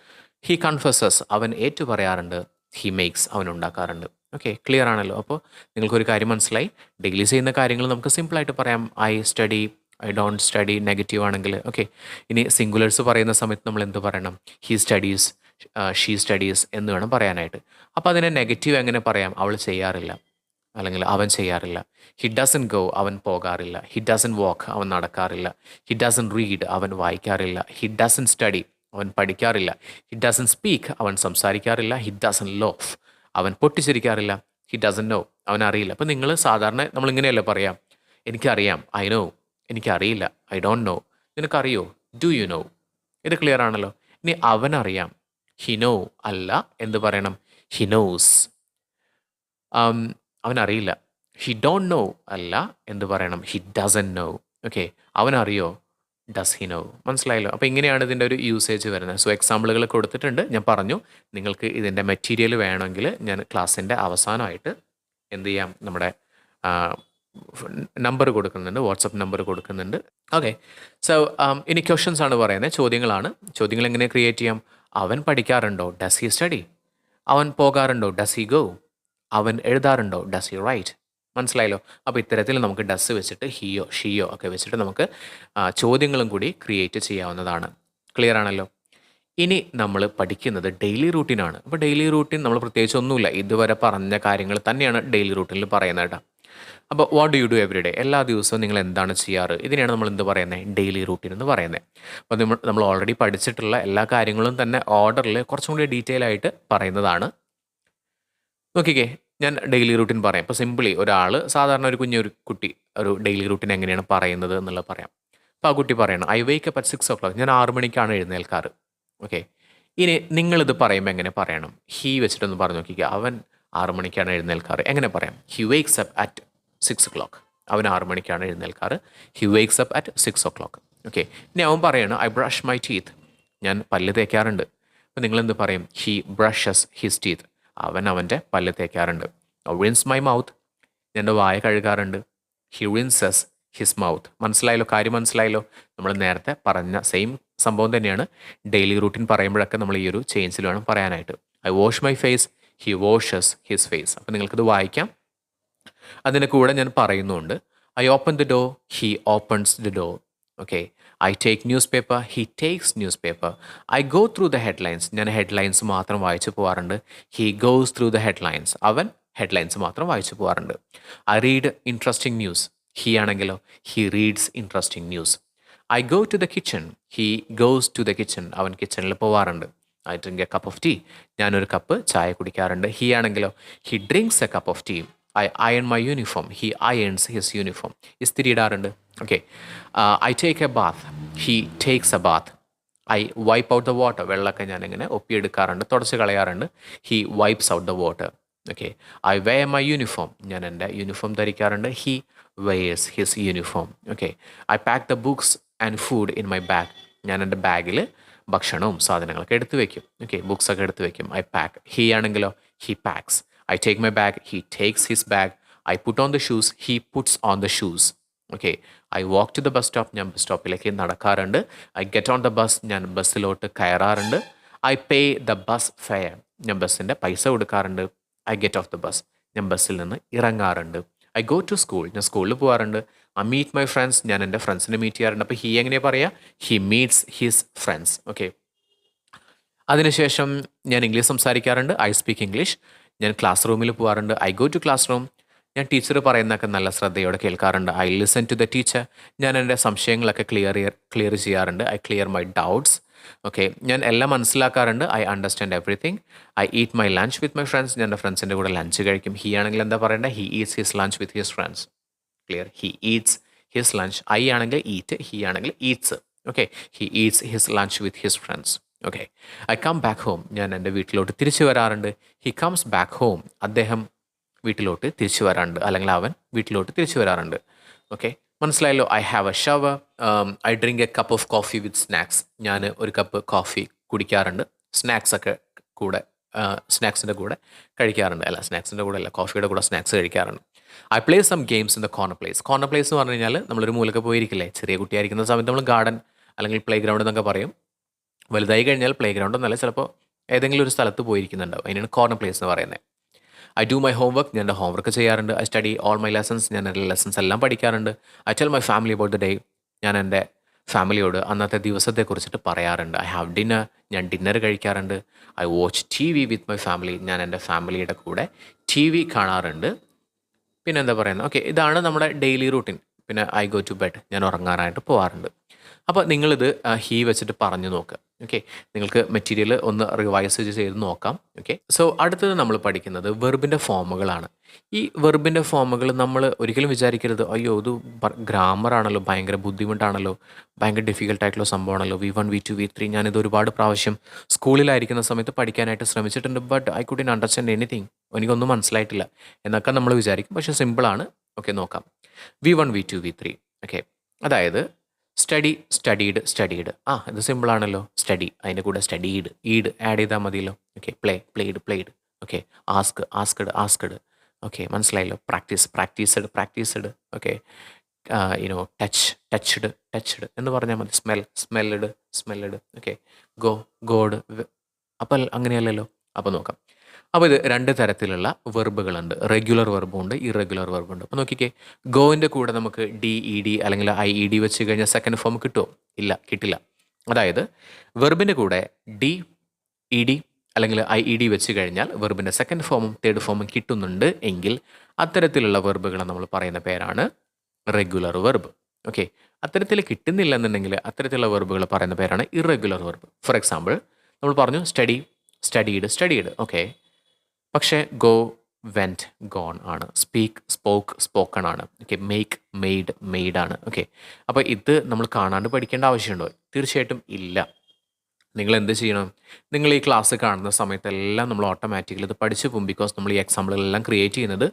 ഹി കൺഫസസ് അവൻ ഏറ്റുപറയാറുണ്ട്. ഹി മേക്സ് അവൻ ഉണ്ടാക്കാറുണ്ട്. ഓക്കെ, ക്ലിയർ ആണല്ലോ? അപ്പോൾ നിങ്ങൾക്കൊരു കാര്യം മനസ്സിലായി. ഡെയിലി ചെയ്യുന്ന കാര്യങ്ങൾ നമുക്ക് സിമ്പിളായിട്ട് പറയാം. I study, I don't study negative ആണെങ്കിൽ. ഓക്കെ, ഇനി സിംഗുലേഴ്സ് പറയുന്ന സമയത്ത് നമ്മൾ എന്ത് പറയണം? ഹി സ്റ്റഡീസ്, ഷീ സ്റ്റഡീസ് എന്ന് വേണം പറയാനായിട്ട്. അപ്പോൾ അതിനെ നെഗറ്റീവ് എങ്ങനെ പറയാം? അവൾ ചെയ്യാറില്ല, അല്ലെങ്കിൽ അവൻ ചെയ്യാറില്ല. ഹി ഡസൻ ഗോ അവൻ പോകാറില്ല. ഹി ഡസൻ വാക്ക് അവൻ നടക്കാറില്ല. ഹി ഡസൻ റീഡ് അവൻ വായിക്കാറില്ല. ഹി ഡസൻ സ്റ്റഡി അവൻ പഠിക്കാറില്ല. ഹി ഡസൻ സ്പീക്ക് അവൻ സംസാരിക്കാറില്ല. ഹി ഡസൻ ലോഫ് അവൻ പൊട്ടിച്ചിരിക്കാറില്ല. ഹി ഡസൻ നോ അവൻ അറിയില്ല. അപ്പം നിങ്ങൾ സാധാരണ നമ്മളിങ്ങനെയല്ല പറയാം, എനിക്കറിയാം, ഐ നോ. എനിക്കറിയില്ല, ഐ ഡോണ്ട് നോ. നിനക്കറിയോ? Do you know. ഇത് ക്ലിയർ ആണല്ലോ? ഇനി അവനറിയാം, ഹി നോ അല്ല, എന്ത് പറയണം? He knows. അവനറിയില്ല, ഹി ഡോണ്ട് നോ അല്ല, എന്ത് പറയണം? He doesn't know. ഓക്കെ, അവനറിയോ? Does he know. മനസ്സിലായല്ലോ? അപ്പോൾ ഇങ്ങനെയാണ് ഇതിൻ്റെ ഒരു യൂസേജ് വരുന്നത്. സോ എക്സാമ്പിളുകൾ കൊടുത്തിട്ടുണ്ട്, ഞാൻ പറഞ്ഞു. നിങ്ങൾക്ക് ഇതിൻ്റെ മെറ്റീരിയൽ വേണമെങ്കിൽ ഞാൻ ക്ലാസ്സിൻ്റെ അവസാനമായിട്ട് എന്ത് ചെയ്യാം, നമ്മുടെ നമ്പർ കൊടുക്കുന്നുണ്ട്, വാട്സപ്പ് നമ്പർ കൊടുക്കുന്നുണ്ട്. ഓക്കെ, സോ ഇനി ക്വസ്റ്റ്യൻസ് ആണ് പറയുന്നത്, ചോദ്യങ്ങളാണ്. ചോദ്യങ്ങൾ എങ്ങനെ ക്രിയേറ്റ് ചെയ്യാം? അവൻ പഠിക്കാറുണ്ടോ? Does he study? അവൻ പോകാറുണ്ടോ? Does he go? അവൻ എഴുതാറുണ്ടോ? Does he right? മനസ്സിലായല്ലോ? അപ്പോൾ ഇത്തരത്തിൽ നമുക്ക് ഡസ് വെച്ചിട്ട് ഹിയോ ഷിയോ ഒക്കെ വെച്ചിട്ട് നമുക്ക് ചോദ്യങ്ങളും കൂടി ക്രിയേറ്റ് ചെയ്യാവുന്നതാണ്. ക്ലിയർ ആണല്ലോ? ഇനി നമ്മൾ പഠിക്കുന്നത് ഡെയിലി റൂട്ടീനാണ്. അപ്പോൾ ഡെയിലി റൂട്ടീൻ നമ്മൾ പ്രത്യേകിച്ച് ഒന്നുമില്ല. ഇതുവരെ പറഞ്ഞ കാര്യങ്ങൾ തന്നെയാണ് ഡെയിലി റൂട്ടീനിൽ പറയുന്നത് കേട്ടോ. അപ്പോൾ what do you do every day? എല്ലാ ദിവസവും നിങ്ങൾ എന്താണ് ചെയ്യാറ്? ഇതിനെയാണ് നമ്മൾ എന്ത് പറയുന്നത്? ഡെയിലി റൂട്ടീൻ എന്ന് പറയുന്നത്. അപ്പോൾ നമ്മൾ ഓൾറെഡി പഠിച്ചിട്ടുള്ള എല്ലാ കാര്യങ്ങളും തന്നെ ഓർഡറിൽ കുറച്ചും കൂടി ഡീറ്റെയിൽ ആയിട്ട് പറയുന്നതാണ്. നോക്കിക്കേ, ഞാൻ ഡെയിലി റൂട്ടീൻ പറയാം. ഇപ്പോൾ സിമ്പിളി ഒരാൾ സാധാരണ ഒരു കുട്ടി ഒരു ഡെയിലി റൂട്ടീൻ എങ്ങനെയാണ് പറയുന്നത് എന്നുള്ളത് പറയാം. അപ്പോൾ ആ കുട്ടി പറയണം, I wake up at 6 o'clock. ഞാൻ 6 മണിക്കാണ് എഴുന്നേൽക്കാറ്. ഓക്കെ, ഇനി നിങ്ങളിത് പറയുമ്പോൾ എങ്ങനെ പറയണം? ഹീ വെച്ചിട്ടൊന്ന് പറഞ്ഞു നോക്കിക്കുക. അവൻ 6 മണിക്കാണ് എഴുന്നേൽക്കാറ്. എങ്ങനെ പറയാം? He wakes up at 6 o'clock. അവൻ 6 മണിക്കാണ് എഴുന്നേൽക്കാറ്. He wakes up at 6 o'clock. Okay, ഇനി അവൻ പറയാണ്, ഐ ബ്രഷ് മൈ ടീത്ത്. ഞാൻ പല്ല് തേക്കാറുണ്ട്. അപ്പോൾ നിങ്ങളെന്ത് പറയും? He brushes his teeth. അവൻ അവൻ്റെ പല്ല് തേക്കാറുണ്ട്. Rinse my mouth. ഞാൻ എൻ്റെ വായ കഴുകാറുണ്ട്. He rinses his mouth. മനസ്സിലായല്ലോ? കാര്യം മനസ്സിലായല്ലോ? നമ്മൾ നേരത്തെ പറഞ്ഞ സെയിം സംഭവം തന്നെയാണ്. ഡെയിലി റൂട്ടീൻ പറയുമ്പോഴൊക്കെ നമ്മൾ ഈ ഒരു ചേഞ്ചിൽ വേണം പറയാനായിട്ട്. I wash my face. He washes his face. അപ്പോൾ നിങ്ങൾക്കിത് വായിക്കാം. അതിൻ്റെ കൂടെ ഞാൻ പറയുന്നുണ്ട്, I open the door. He opens the door. Okay, I take newspaper. He takes newspaper. I go through the headlines. ഞാൻ ഹെഡ്ലൈൻസ് മാത്രം വായിച്ചു പോകാറുണ്ട്. He goes through the headlines. അവൻ ഹെഡ്ലൈൻസ് മാത്രം വായിച്ചു പോകാറുണ്ട്. I read interesting news. He ആണെങ്കിലോ? He reads interesting news. I go to the kitchen. He goes to the kitchen. അവൻ കിച്ചണിൽ പോവാറുണ്ട്. I drink a cup of tea. ഞാനൊരു cup ചായ കുടിക്കാറുണ്ട്. ഹി ആണെങ്കിലോ? He drinks a cup of tea. I iron my uniform. He irons his uniform. ഇസ്തിരി ഇടാറുണ്ട്. Okay, I take a bath. He takes a bath. I wipe out the water. വെള്ളമൊക്കെ ഞാനിങ്ങനെ ഒപ്പിയെടുക്കാറുണ്ട്, തുടച്ച് കളയാറുണ്ട്. He wipes out the water. Okay, I wear my uniform. ഞാൻ എൻ്റെ uniform ധരിക്കാറുണ്ട്. He wears his uniform. Okay, I pack the books and food in my bag. ഞാൻ എൻ്റെ ബാഗിൽ ഭക്ഷണവും സാധനങ്ങളൊക്കെ എടുത്ത് വെക്കും. ഓക്കെ, ബുക്സൊക്കെ എടുത്ത് വെക്കും. I pack. ഹി ആണെങ്കിലോ? He packs. I take my bag. He takes his bag. I put on the shoes. He puts on the shoes. Okay, I walk to the bus stop. ഞാൻ bus സ്റ്റോപ്പിലേക്ക് നടക്കാറുണ്ട്. I get on the bus. ഞാൻ ബസ്സിലോട്ട് കയറാറുണ്ട്. I pay the bus fare. ഞാൻ ബസ്സിൻ്റെ പൈസ കൊടുക്കാറുണ്ട്. I get off the bus. ഞാൻ ബസ്സിൽ നിന്ന് ഇറങ്ങാറുണ്ട്. I go to school. ഞാൻ സ്കൂളിൽ പോകാറുണ്ട്. I meet my friends. ഞാൻ എൻ്റെ ഫ്രണ്ട്സിനെ മീറ്റ് ചെയ്യാറുണ്ട്. അപ്പോൾ ഹി എങ്ങനെയാണ് പറയുക? He meets his friends. Okay, അതിനുശേഷം ഞാൻ ഇംഗ്ലീഷ് സംസാരിക്കാറുണ്ട്. I speak English. ഞാൻ ക്ലാസ് റൂമിൽ പോകാറുണ്ട്. I go to classroom. ഞാൻ ടീച്ചർ പറയുന്നതൊക്കെ നല്ല ശ്രദ്ധയോടെ കേൾക്കാറുണ്ട്. I listen to the teacher. ഞാൻ എൻ്റെ സംശയങ്ങളൊക്കെ ക്ലിയർ ചെയ്യാറുണ്ട്. I clear my doubts. Okay, ഞാൻ എല്ലാം മനസ്സിലാക്കാറുണ്ട്. I understand everything. I eat my lunch with my friends. ഞാൻ എൻ്റെ ഫ്രണ്ട്സിൻ്റെ കൂടെ ലഞ്ച് കഴിക്കും. ഹി ആണെങ്കിൽ എന്താ പറയേണ്ടത്? He eats his lunch with his friends. Clear? He eats his lunch. I ആണെങ്കിൽ ഈറ്റ്. ഹി ആണെങ്കിൽ eats. Okay, he eats his lunch with his friends. Okay, I come back home. ഞാൻ എൻ്റെ വീട്ടിലോട്ട് തിരിച്ചു വരാറുണ്ട്. He comes back home. അദ്ദേഹം വീട്ടിലോട്ട് തിരിച്ചു വരാറുണ്ട്, അല്ലെങ്കിൽ അവൻ വീട്ടിലോട്ട് തിരിച്ചു വരാറുണ്ട്. ഓക്കെ, മനസ്സിലായല്ലോ? I have A shower. I drink a cup of coffee with snacks. ഞാൻ ഒരു കപ്പ് കോഫി കുടിക്കാറുണ്ട്. സ്നാക്സൊക്കെ കൂടെ സ്നാക്സിൻ്റെ കൂടെ കഴിക്കാറുണ്ട്. അല്ല, സ്നാക്സിൻ്റെ കൂടെ അല്ല, കോഫിയുടെ കൂടെ സ്നാക്സ് കഴിക്കാറുണ്ട്. I play some games in the corner place. Corner place എന്ന് പറഞ്ഞു കഴിഞ്ഞാൽ നമ്മളൊരു മൂലൊക്കെ പോയിരിക്കില്ലേ? ചെറിയ കുട്ടിയായിരിക്കുന്ന സമയത്ത് നമ്മൾ ഗാർഡൻ അല്ലെങ്കിൽ പ്ലേ ഗ്രൗണ്ട് എന്നൊക്കെ പറയും. വലുതായി കഴിഞ്ഞാൽ പ്ലേ ഗ്രൗണ്ട് എന്നല്ല, ചിലപ്പോൾ ഏതെങ്കിലും ഒരു സ്ഥലത്ത് പോയിരിക്കുന്നുണ്ടാവും. അതിനാണ് കോർണർ പ്ലേസ് എന്ന് പറയുന്നത്. I do my homework. ഞാൻ എൻ്റെ ഹോംവർക്ക് ചെയ്യാറുണ്ട്. I study all my lessons. ഞാൻ എൻ്റെ ലെസൺസ് എല്ലാം പഠിക്കാറുണ്ട്. I tell my family about the day. ഞാൻ എൻ്റെ ഫാമിലിയോട് അന്നത്തെ ദിവസത്തെക്കുറിച്ചിട്ട് പറയാറുണ്ട്. I have dinner. ഞാൻ ഡിന്നർ കഴിക്കാറുണ്ട്. I watch T V with my family. ഞാൻ എൻ്റെ ഫാമിലിയുടെ കൂടെ ടി വി കാണാറുണ്ട്. പിന്നെ എന്താ പറയുന്നത്? ഓക്കെ, ഇതാണ് നമ്മുടെ ഡെയിലി റൂട്ടീൻ. പിന്നെ ഐ ഗോ ടു ബെഡ്. ഞാൻ ഉറങ്ങാനായിട്ട് പോകാറുണ്ട്. അപ്പോൾ നിങ്ങളിത് ഹീ വെച്ചിട്ട് പറഞ്ഞു നോക്കുക. ഓക്കെ, നിങ്ങൾക്ക് മെറ്റീരിയൽ ഒന്ന് റിവൈസ് ചെയ്ത് നോക്കാം. ഓക്കെ, സോ അടുത്തത് നമ്മൾ പഠിക്കുന്നത് വെർബിൻ്റെ ഫോമുകളാണ്. ഈ വെർബിൻ്റെ ഫോമുകൾ നമ്മൾ ഒരിക്കലും വിചാരിക്കരുത്, അയ്യോ ഇത് ഗ്രാമറാണല്ലോ, ഭയങ്കര ബുദ്ധിമുട്ടാണല്ലോ, ഭയങ്കര ഡിഫിക്കൽട്ടായിട്ടുള്ള സംഭവമാണല്ലോ, V1 V2 V3. ഞാനിത് ഒരുപാട് പ്രാവശ്യം സ്കൂളിലായിരിക്കുന്ന സമയത്ത് പഠിക്കാനായിട്ട് ശ്രമിച്ചിട്ടുണ്ട്. But I couldn't understand anything. എനിക്കൊന്നും മനസ്സിലായിട്ടില്ല എന്നൊക്കെ നമ്മൾ വിചാരിക്കും. പക്ഷേ സിമ്പിളാണ്. ഓക്കെ, നോക്കാം. V1 V2 V3. ഓക്കെ, അതായത് സ്റ്റഡി, സ്റ്റഡീഡ്, സ്റ്റഡീഡ്. ഇത് സിമ്പിളാണല്ലോ. സ്റ്റഡി, അതിൻ്റെ കൂടെ സ്റ്റഡീഡ്, ഈഡ് ആഡ് ചെയ്താൽ മതിയല്ലോ. Okay, play, played, played. Okay, ask, asked, asked. Okay, മനസ്സിലായല്ലോ. Practice, practised, practised. Okay, touch, touched, touched എന്ന് പറഞ്ഞാൽ മതി. Smell, smelled, smelled. Okay, go, goed. അപ്പോൾ അങ്ങനെയല്ലല്ലോ. അപ്പോൾ നോക്കാം. അപ്പോൾ ഇത് 2 തരത്തിലുള്ള വെർബുകളുണ്ട്. Regular വെർബുണ്ട്, irregular വെർബുണ്ട്. അപ്പോൾ നോക്കിക്കേ, ഗോയിൻ്റെ കൂടെ നമുക്ക് DED അല്ലെങ്കിൽ IED വെച്ച് കഴിഞ്ഞാൽ സെക്കൻഡ് ഫോം കിട്ടുമോ? ഇല്ല, കിട്ടില്ല. അതായത് വെർബിൻ്റെ കൂടെ ഡി ഇ ഡി അല്ലെങ്കിൽ ഐ ഇ ഡി വെച്ച് കഴിഞ്ഞാൽ വെർബിൻ്റെ സെക്കൻഡ് ഫോമും തേർഡ് ഫോമും കിട്ടുന്നുണ്ട് എങ്കിൽ അത്തരത്തിലുള്ള വെർബുകളെ നമ്മൾ പറയുന്ന പേരാണ് റെഗുലർ വെർബ്. ഓക്കെ, അത്തരത്തിൽ കിട്ടുന്നില്ല എന്നുണ്ടെങ്കിൽ അത്തരത്തിലുള്ള വെർബുകൾ പറയുന്ന പേരാണ് ഇറഗുലർ വെർബ്. ഫോർ എക്സാമ്പിൾ നമ്മൾ പറഞ്ഞു സ്റ്റഡി, സ്റ്റഡീഡ്, സ്റ്റഡീഡ്. ഓക്കെ, പക്ഷേ ഗോ, വെൻറ്റ്, ഗോൺ ആണ്. സ്പീക്ക്, സ്പോക്ക്, സ്പോക്കൺ ആണ്. ഓക്കെ, മേക്ക്, മെയ്ഡ്, മെയ്ഡ് ആണ്. ഓക്കെ, അപ്പോൾ ഇത് നമ്മൾ കാണാണ്ട് പഠിക്കേണ്ട ആവശ്യമുണ്ടോ? തീർച്ചയായിട്ടും ഇല്ല. നിങ്ങൾ എന്ത് ചെയ്യണം? നിങ്ങൾ ഈ ക്ലാസ് കാണുന്ന സമയത്തെല്ലാം നമ്മൾ ഓട്ടോമാറ്റിക്കലി ഇത് പഠിച്ചു പോകും. ബിക്കോസ് നമ്മൾ ഈ എക്സാമ്പിളുകളെല്ലാം ക്രിയേറ്റ് ചെയ്യുന്നത്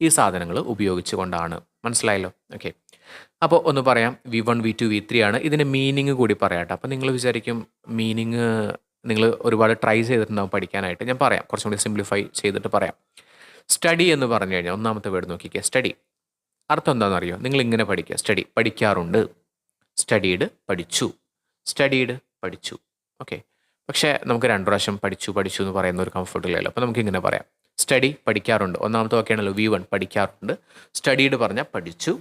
ഈ സാധനങ്ങൾ ഉപയോഗിച്ചുകൊണ്ടാണ്. മനസ്സിലായല്ലോ? ഓക്കെ, അപ്പോൾ ഒന്ന് പറയാം. V1, V2, V3 ആണ്. ഇതിൻ്റെ മീനിങ് കൂടി പറയാം കേട്ടോ. അപ്പോൾ നിങ്ങൾ വിചാരിക്കും മീനിങ് നിങ്ങൾ ഒരുപാട് ട്രൈ ചെയ്തിട്ടുണ്ടാവും പഠിക്കാനായിട്ട്. ഞാൻ പറയാം, കുറച്ചും കൂടി സിംപ്ലിഫൈ ചെയ്തിട്ട് പറയാം. സ്റ്റഡി എന്ന് പറഞ്ഞു കഴിഞ്ഞാൽ ഒന്നാമത്തെ വേർഡ് നോക്കിക്കുക, സ്റ്റഡി. അർത്ഥം എന്താണെന്നറിയോ? നിങ്ങൾ ഇങ്ങനെ പഠിക്കുക. സ്റ്റഡി, പഠിക്കാറുണ്ട്. സ്റ്റഡീഡ്, പഠിച്ചു. സ്റ്റഡീഡ്, പഠിച്ചു. ഓക്കെ, പക്ഷേ നമുക്ക് രണ്ട് പ്രാവശ്യം പഠിച്ചു പഠിച്ചു എന്ന് പറയുന്ന ഒരു കംഫർട്ട് ഇല്ലല്ലോ. അപ്പോൾ നമുക്ക് ഇങ്ങനെ പറയാം. സ്റ്റഡി, പഠിക്കാറുണ്ട്. ഒന്നാമത്തെ ഓക്കെ ആണല്ലോ, V1 പഠിക്കാറുണ്ട്. സ്റ്റഡീഡ് പറഞ്ഞാൽ പഠിച്ചു.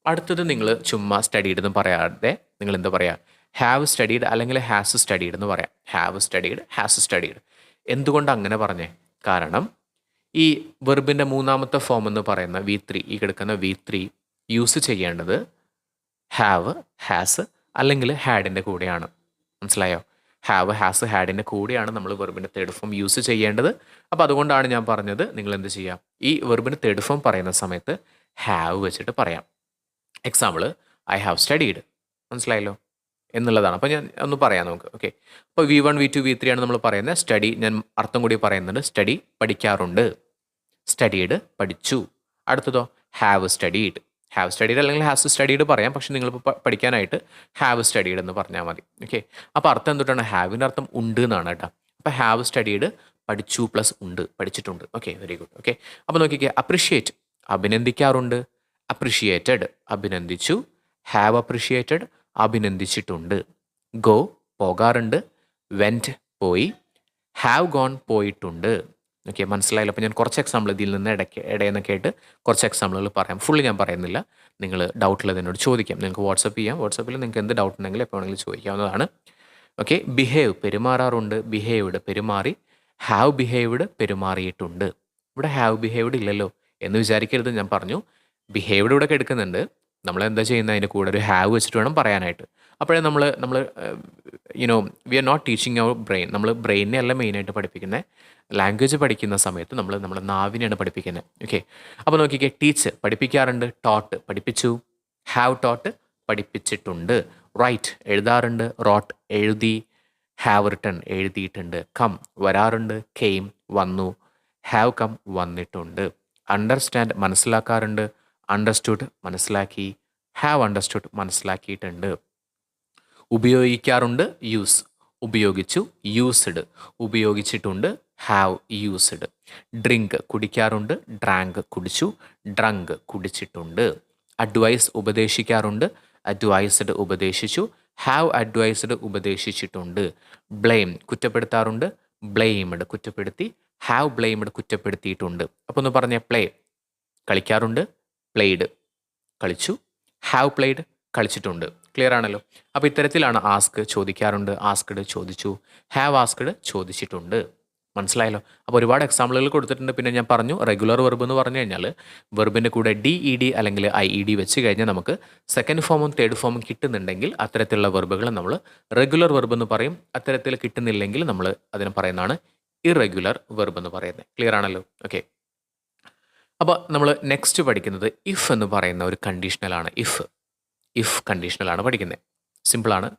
അടുത്തത് നിങ്ങൾ ചുമ്മാ സ്റ്റഡീഡ് എന്ന് പറയാതെ നിങ്ങൾ എന്താ പറയുക? ഹാവ് സ്റ്റഡീഡ് അല്ലെങ്കിൽ ഹാസ് സ്റ്റഡീഡ് എന്ന് പറയാം. Have studied, has studied. എന്തുകൊണ്ട് അങ്ങനെ പറഞ്ഞേ? കാരണം ഈ വെർബിൻ്റെ മൂന്നാമത്തെ ഫോം എന്ന് പറയുന്ന V3, ഈ കിടക്കുന്ന V3 യൂസ് ചെയ്യേണ്ടത് ഹാവ്, ഹാസ് അല്ലെങ്കിൽ ഹാഡിൻ്റെ കൂടെയാണ്. മനസ്സിലായോ? ഹാവ്, ഹാസ്, ഹാഡിൻ്റെ കൂടെയാണ് നമ്മൾ വെർബിൻ്റെ തേർഡ് ഫോം യൂസ് ചെയ്യേണ്ടത്. അപ്പോൾ അതുകൊണ്ടാണ് ഞാൻ പറഞ്ഞത് നിങ്ങൾ എന്ത് ചെയ്യാം, ഈ വെർബിൻ്റെ തേർഡ് ഫോം പറയുന്ന സമയത്ത് ഹാവ് വെച്ചിട്ട് പറയാം. Example, I have studied. മനസ്സിലായല്ലോ എന്നുള്ളതാണ്. അപ്പോൾ ഞാൻ ഒന്ന് പറയാം നമുക്ക്. ഓക്കെ, അപ്പോൾ V1, V2, V3 ആണ് നമ്മൾ പറയുന്നത്. സ്റ്റഡി, ഞാൻ അർത്ഥം കൂടി പറയുന്നുണ്ട്. സ്റ്റഡി, പഠിക്കാറുണ്ട്. സ്റ്റഡീഡ്, പഠിച്ചു. അടുത്തതോ ഹാവ് സ്റ്റഡീഡ്. ഹാവ് സ്റ്റഡീഡ് അല്ലെങ്കിൽ ഹാസ് സ്റ്റഡീഡ് പറയാം. പക്ഷെ നിങ്ങളിപ്പോൾ പഠിക്കാനായിട്ട് ഹാവ് സ്റ്റഡീഡ് എന്ന് പറഞ്ഞാൽ മതി. ഓക്കെ, അപ്പോൾ അർത്ഥം എന്തുകൊണ്ടാണ്? ഹാവിൻ്റെ അർത്ഥം ഉണ്ട് എന്നാണ് കേട്ടോ. അപ്പോൾ ഹാവ് സ്റ്റഡീഡ്, പഠിച്ചു പ്ലസ് ഉണ്ട്, പഠിച്ചിട്ടുണ്ട്. Okay, very good. ഓക്കെ, അപ്പോൾ നോക്കിക്കേ. അപ്രിഷിയേറ്റ്, അഭിനന്ദിക്കാറുണ്ട്. അപ്രിഷിയേറ്റഡ്, അഭിനന്ദിച്ചു. ഹാവ് അപ്രിഷിയേറ്റഡ്, അഭിനന്ദിച്ചിട്ടുണ്ട്. ഗോ, പോകാറുണ്ട്. വെൻറ്റ്, പോയി. ഹാവ് ഗോൺ, പോയിട്ടുണ്ട്. ഓക്കെ, മനസ്സിലായല്ലോ? അപ്പോൾ ഞാൻ കുറച്ച് എക്സാമ്പിൾ ഇതിൽ നിന്ന് ഇടയെന്നൊക്കെ ആയിട്ട് കുറച്ച് എക്സാമ്പിളുകൾ പറയാം. ഫുള്ള് ഞാൻ പറയുന്നില്ല. നിങ്ങൾ ഡൗട്ടുള്ളത് എന്നോട് ചോദിക്കാം. നിങ്ങൾക്ക് വാട്സപ്പ് ചെയ്യാം. വാട്സപ്പിൽ നിങ്ങൾക്ക് എന്ത് ഡൗട്ട് ഉണ്ടെങ്കിലും എപ്പോൾ വേണമെങ്കിലും ചോദിക്കാവുന്നതാണ്. ഓക്കെ, ബിഹേവ്, പെരുമാറാറുണ്ട്. ബിഹേവ്ഡ്, പെരുമാറി. ഹാവ് ബിഹേവ്ഡ്, പെരുമാറിയിട്ടുണ്ട്. ഇവിടെ ഹാവ് ബിഹേവ്ഡ് ഇല്ലല്ലോ എന്ന് വിചാരിക്കരുത്. ഞാൻ പറഞ്ഞു ബിഹേവ്ഡ് ഇവിടെ എടുക്കുന്നുണ്ട്. നമ്മൾ എന്താ ചെയ്യുന്നത്? അതിൻ്റെ കൂടെ ഒരു ഹാവ് വെച്ചിട്ട് വേണം പറയാനായിട്ട്. അപ്പോഴേ നമ്മൾ we are not teaching our brain. നമ്മൾ ബ്രെയിനെ അല്ല മെയിനായിട്ട് പഠിപ്പിക്കുന്നത്. ലാംഗ്വേജ് പഠിക്കുന്ന സമയത്ത് നമ്മൾ നമ്മുടെ നാവിനെയാണ് പഠിപ്പിക്കുന്നത്. ഓക്കെ, അപ്പോൾ നോക്കിക്കേ. ടീച്ച്, പഠിപ്പിക്കാറുണ്ട്. ടോട്ട്, പഠിപ്പിച്ചു. ഹാവ് ടോട്ട്, പഠിപ്പിച്ചിട്ടുണ്ട്. റൈറ്റ്, എഴുതാറുണ്ട്. റോട്ട്, എഴുതി. ഹാവ് റിട്ടൺ, എഴുതിയിട്ടുണ്ട്. കം, വരാറുണ്ട്. കെയിം, വന്നു. ഹാവ് കം, വന്നിട്ടുണ്ട്. അണ്ടർസ്റ്റാൻഡ്, മനസ്സിലാക്കാറുണ്ട്. അണ്ടർസ്റ്റുഡ്, മനസ്സിലാക്കി. ഹാവ് അണ്ടർസ്റ്റുഡ്, മനസ്സിലാക്കിയിട്ടുണ്ട്. ഉപയോഗിക്കാറുണ്ട്. യൂസ്, ഉപയോഗിച്ചു. യൂസ്ഡ്, ഉപയോഗിച്ചിട്ടുണ്ട്. Have used. ഡ്രിങ്ക്, കുടിക്കാറുണ്ട്. ഡ്രാങ്ക്, കുടിച്ചു. ഡ്രങ്ക്, കുടിച്ചിട്ടുണ്ട്. അഡ്വൈസ്, ഉപദേശിക്കാറുണ്ട്. അഡ്വൈസ്ഡ്, ഉപദേശിച്ചു. ഹാവ് അഡ്വൈസ്ഡ്, ഉപദേശിച്ചിട്ടുണ്ട്. ബ്ലെയിം, കുറ്റപ്പെടുത്താറുണ്ട്. ബ്ലെയിംഡ്, കുറ്റപ്പെടുത്തി. ഹാവ് ബ്ലെയിംഡ്, കുറ്റപ്പെടുത്തിയിട്ടുണ്ട്. അപ്പോൾ ഒന്ന് പറഞ്ഞേ. പ്ലേ, കളിക്കാറുണ്ട്. പ്ലേഡ്, കളിച്ചു. ഹാവ് പ്ലേഡ്, കളിച്ചിട്ടുണ്ട്. ക്ലിയർ ആണല്ലോ? അപ്പോൾ ഇത്തരത്തിലാണ് ആസ്ക്, ചോദിക്കാറുണ്ട്. ആസ്ക്ഡ്, ചോദിച്ചു. ഹാവ് ആസ്ക്ഡ്, ചോദിച്ചിട്ടുണ്ട്. മനസ്സിലായല്ലോ? അപ്പോൾ ഒരുപാട് എക്സാമ്പിളുകൾ കൊടുത്തിട്ടുണ്ട്. പിന്നെ ഞാൻ പറഞ്ഞു റെഗുലർ വെർബ് എന്ന് പറഞ്ഞു കഴിഞ്ഞാൽ വെർബിൻ്റെ കൂടെ DED അല്ലെങ്കിൽ IED വെച്ച് കഴിഞ്ഞാൽ നമുക്ക് സെക്കൻഡ് ഫോമും തേർഡ് ഫോമും കിട്ടുന്നുണ്ടെങ്കിൽ അത്തരത്തിലുള്ള വെർബുകൾ നമ്മൾ റെഗുലർ വെർബ് എന്ന് പറയും. അത്തരത്തിൽ കിട്ടുന്നില്ലെങ്കിൽ നമ്മൾ അതിന് പറയുന്നതാണ് ഇറഗുലർ വെർബ് എന്ന് പറയുന്നത്. ക്ലിയർ ആണല്ലോ? ഓക്കെ, അപ്പോൾ നമ്മൾ നെക്സ്റ്റ് പഠിക്കുന്നത് ഇഫ് എന്ന് പറയുന്ന ഒരു കണ്ടീഷണലാണ്. ഇഫ് കണ്ടീഷണലാണ് പഠിക്കുന്നത്. സിമ്പിളാണ്.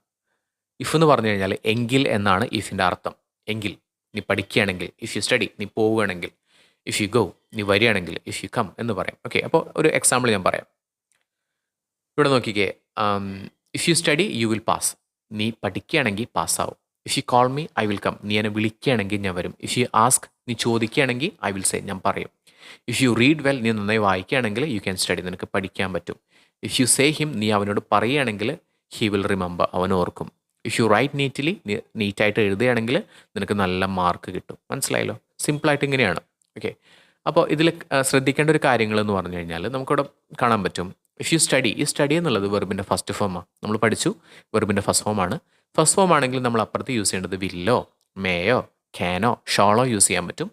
ഇഫ് എന്ന് പറഞ്ഞു കഴിഞ്ഞാൽ എങ്കിൽ എന്നാണ് ഇഫിൻ്റെ അർത്ഥം. എങ്കിൽ, നീ പഠിക്കുകയാണെങ്കിൽ. ഇഫ് യു സ്റ്റഡി, നീ പോവുകയാണെങ്കിൽ. ഇഫ് യു ഗോ, നീ വരികയാണെങ്കിൽ. ഇഫ് യു കം എന്ന് പറയാം. ഓക്കെ, അപ്പോൾ ഒരു എക്സാമ്പിൾ ഞാൻ പറയാം. ഇവിടെ നോക്കിക്കേ. If you study you will pass, നീ പഠിക്കുകയാണെങ്കിൽ പാസ്സാവും. If you call me I will come, നീ എന്നെ വിളിക്കുകയാണെങ്കിൽ ഞാൻ വരും. ഇഫ് യു ആസ്ക്, നീ ചോദിക്കുകയാണെങ്കിൽ ഐ വിൽ സേ, ഞാൻ പറയും. ഇഫ് യു റീഡ് വെൽ, നീ നന്നായി വായിക്കുകയാണെങ്കിൽ യു ക്യാൻ സ്റ്റഡി, നിനക്ക് പഠിക്കാൻ പറ്റും. ഇഫ് യു സേ ഹിം, നീ അവനോട് പറയുകയാണെങ്കിൽ ഹി വിൽ റിമെമ്പർ, അവൻ ഓർക്കും. ഇഫ് യു റൈറ്റ് നീറ്റ്ലി, നീ നീറ്റായിട്ട് എഴുതുകയാണെങ്കിൽ നിനക്ക് നല്ല മാർക്ക് കിട്ടും. മനസ്സിലായല്ലോ? സിമ്പിളായിട്ട് ഇങ്ങനെയാണ്. ഓക്കെ, അപ്പോൾ ഇതിൽ ശ്രദ്ധിക്കേണ്ട ഒരു കാര്യങ്ങളെന്ന് പറഞ്ഞു കഴിഞ്ഞാൽ നമുക്കിവിടെ കാണാൻ പറ്റും. ഇഫ് യു സ്റ്റഡി, ഈ സ്റ്റഡി എന്നുള്ളത് വെർബിൻ്റെ ഫസ്റ്റ് ഫോമാണ്. നമ്മൾ പഠിച്ചു വെർബിൻ്റെ ഫസ്റ്റ് ഫോമാണ്. ഫസ്റ്റ് ഫോം ആണെങ്കിൽ നമ്മൾ അപ്പുറത്ത് യൂസ് ചെയ്യേണ്ടത് വില്ലോ, മേയോ, ക്യാനോ, ഷോളോ യൂസ് ചെയ്യാൻ പറ്റും.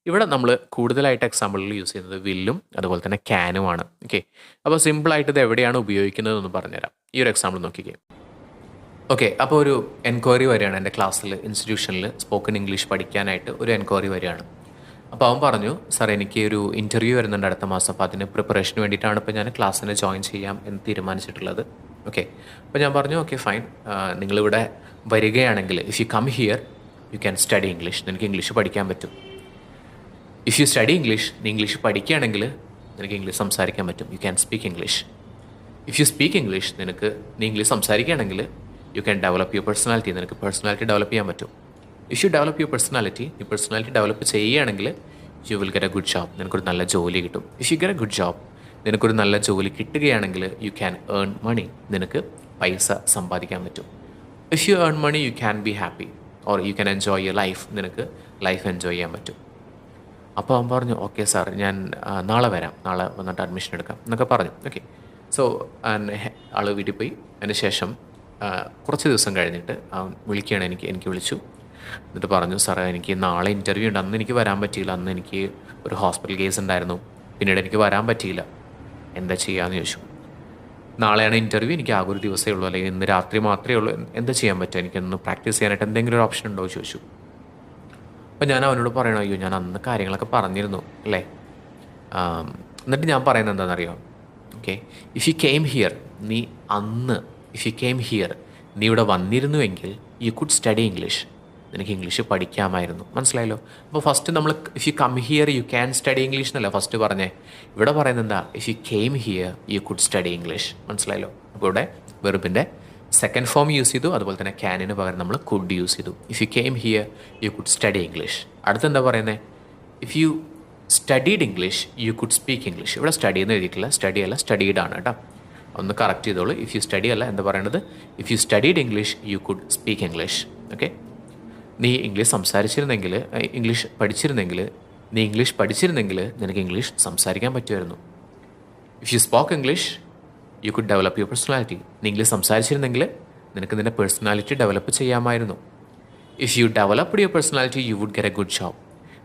ഇവിടെ നമ്മൾ കൂടുതലായിട്ട് എക്സാമ്പിളിൽ യൂസ് ചെയ്യുന്നത് വില്ലും അതുപോലെ തന്നെ ക്യാനുമാണ്. ഓക്കെ, അപ്പോൾ സിമ്പിളായിട്ട് ഇത് എവിടെയാണ് ഉപയോഗിക്കുന്നതെന്ന് പറഞ്ഞുതരാം. ഈ ഒരു എക്സാമ്പിൾ നോക്കിക്കേ. ഓക്കെ, അപ്പോൾ ഒരു എൻക്വയറി വരികയാണ് എൻ്റെ ക്ലാസ്സിൽ, ഇൻസ്റ്റിറ്റ്യൂഷനിൽ സ്പോക്കൺ ഇംഗ്ലീഷ് പഠിക്കാനായിട്ട് ഒരു എൻക്വയറി വരികയാണ്. അപ്പോൾ അവൻ പറഞ്ഞു, സാർ എനിക്ക് ഒരു ഇൻ്റർവ്യൂ വരുന്നുണ്ട് അടുത്ത മാസം, അപ്പോൾ അതിന് പ്രിപ്പറേഷന് വേണ്ടിയിട്ടാണ് ഇപ്പോൾ ഞാൻ ക്ലാസ്സിന് ജോയിൻ ചെയ്യാം എന്ന് തീരുമാനിച്ചിട്ടുള്ളത്. ഓക്കെ, അപ്പോൾ ഞാൻ പറഞ്ഞു ഓക്കെ ഫൈൻ, നിങ്ങളിവിടെ വരികയാണെങ്കിൽ if you come here you can study English, നിനക്ക് ഇംഗ്ലീഷ് പഠിക്കാൻ പറ്റും. ഇഫ് യു സ്റ്റഡി ഇംഗ്ലീഷ്, നീ ഇംഗ്ലീഷ് പഠിക്കുകയാണെങ്കിൽ നിനക്ക് ഇംഗ്ലീഷ് സംസാരിക്കാൻ പറ്റും. You can speak English. If you speak English, നീ ഇംഗ്ലീഷ് സംസാരിക്കുകയാണെങ്കിൽ you can develop your personality, നിനക്ക് പേഴ്സണാലിറ്റി ഡെവലപ്പ് ചെയ്യാൻ പറ്റും. If you develop your personality, നീ പേഴ്സണാലിറ്റി ഡെവലപ്പ് ചെയ്യുകയാണെങ്കിൽ you will get a good job, നിനക്കൊരു നല്ല ജോലി കിട്ടും. If you get a good job, നിനക്കൊരു നല്ല ജോലി കിട്ടുകയാണെങ്കിൽ യു ക്യാൻ ഏൺ മണി, നിനക്ക് പൈസ സമ്പാദിക്കാൻ പറ്റും. If you earn money you can be happy or you can enjoy your life, നിനക്ക് ലൈഫ് എൻജോയ് ചെയ്യാൻ പറ്റും. അപ്പോൾ അവൻ പറഞ്ഞു ഓക്കെ സാർ, ഞാൻ നാളെ വരാം, നാളെ വന്നിട്ട് അഡ്മിഷൻ എടുക്കാം എന്നൊക്കെ പറഞ്ഞു. ഓക്കെ, സോ ആൾ വീട്ടിൽ പോയി. അതിന് ശേഷം കുറച്ച് ദിവസം കഴിഞ്ഞിട്ട് അവൻ വിളിക്കുകയാണ്, എനിക്ക് വിളിച്ചു. എന്നിട്ട് പറഞ്ഞു സാറേ എനിക്ക് നാളെ ഇൻ്റർവ്യൂ ഉണ്ട്, അന്ന് എനിക്ക് വരാൻ പറ്റിയില്ല, അന്ന് എനിക്ക് ഒരു ഹോസ്പിറ്റൽ കേസ് ഉണ്ടായിരുന്നു, പിന്നീട് എനിക്ക് വരാൻ പറ്റിയില്ല, എന്താ ചെയ്യാമെന്ന് ചോദിച്ചു. നാളെയാണ് ഇൻ്റർവ്യൂ, എനിക്ക് ആകെ ഒരു ദിവസമേ ഉള്ളൂ, അല്ലെങ്കിൽ ഇന്ന് രാത്രി മാത്രമേ ഉള്ളൂ, എന്താ ചെയ്യാൻ പറ്റുക, എനിക്കൊന്ന് പ്രാക്ടീസ് ചെയ്യാനായിട്ട് എന്തെങ്കിലും ഒരു ഓപ്ഷൻ ഉണ്ടോ ചോദിച്ചു. അപ്പോൾ ഞാൻ അവനോട് പറയണം, അയ്യോ ഞാൻ അന്ന് കാര്യങ്ങളൊക്കെ പറഞ്ഞിരുന്നു അല്ലേ. എന്നിട്ട് ഞാൻ പറയുന്നത് എന്താണെന്നറിയോ, okay if you came here, നീ ഇവിടെ വന്നിരുന്നുവെങ്കിൽ യു കുഡ് സ്റ്റഡി ഇംഗ്ലീഷ്, നിനക്ക് ഇംഗ്ലീഷ് പഠിക്കാമായിരുന്നു. മനസ്സിലായല്ലോ? അപ്പോൾ ഫസ്റ്റ് നമ്മൾ if you come here you can study English എന്നല്ല ഫസ്റ്റ് പറഞ്ഞേ. ഇവിടെ പറയുന്നത് എന്താ, if you came here you could study English. മനസ്സിലായല്ലോ? അപ്പോൾ ഇവിടെ വെർബിൻ്റെ സെക്കൻഡ് ഫോം യൂസ് ചെയ്തു, അതുപോലെ തന്നെ ക്യാനിന് പകരം നമ്മൾ കുഡ് യൂസ് ചെയ്തു. If you came here you could study English. അടുത്തെന്താ പറയുന്നത്, if you studied English you could speak English. ഇവിടെ സ്റ്റഡി എന്ന് എഴുതിയിട്ടില്ല, സ്റ്റഡി അല്ല സ്റ്റഡീഡ് ആണ് കേട്ടോ, ഒന്ന് കറക്റ്റ് ചെയ്തോളൂ. ഇഫ് യു സ്റ്റഡി അല്ല, എന്താ പറയേണ്ടത്, if you studied English you could speak English. Okay, നീ ഇംഗ്ലീഷ് പഠിച്ചിരുന്നെങ്കിൽ നിനക്ക് ഇംഗ്ലീഷ് സംസാരിക്കാൻ പറ്റുമായിരുന്നു. If you spoke English you could develop your personality. നീ ഇംഗ്ലീഷ് സംസാരിച്ചിരുന്നെങ്കിൽ നിനക്ക് നിൻ്റെ പേഴ്സണാലിറ്റി ഡെവലപ്പ് ചെയ്യാമായിരുന്നു. If you developed your personality you would get a good job.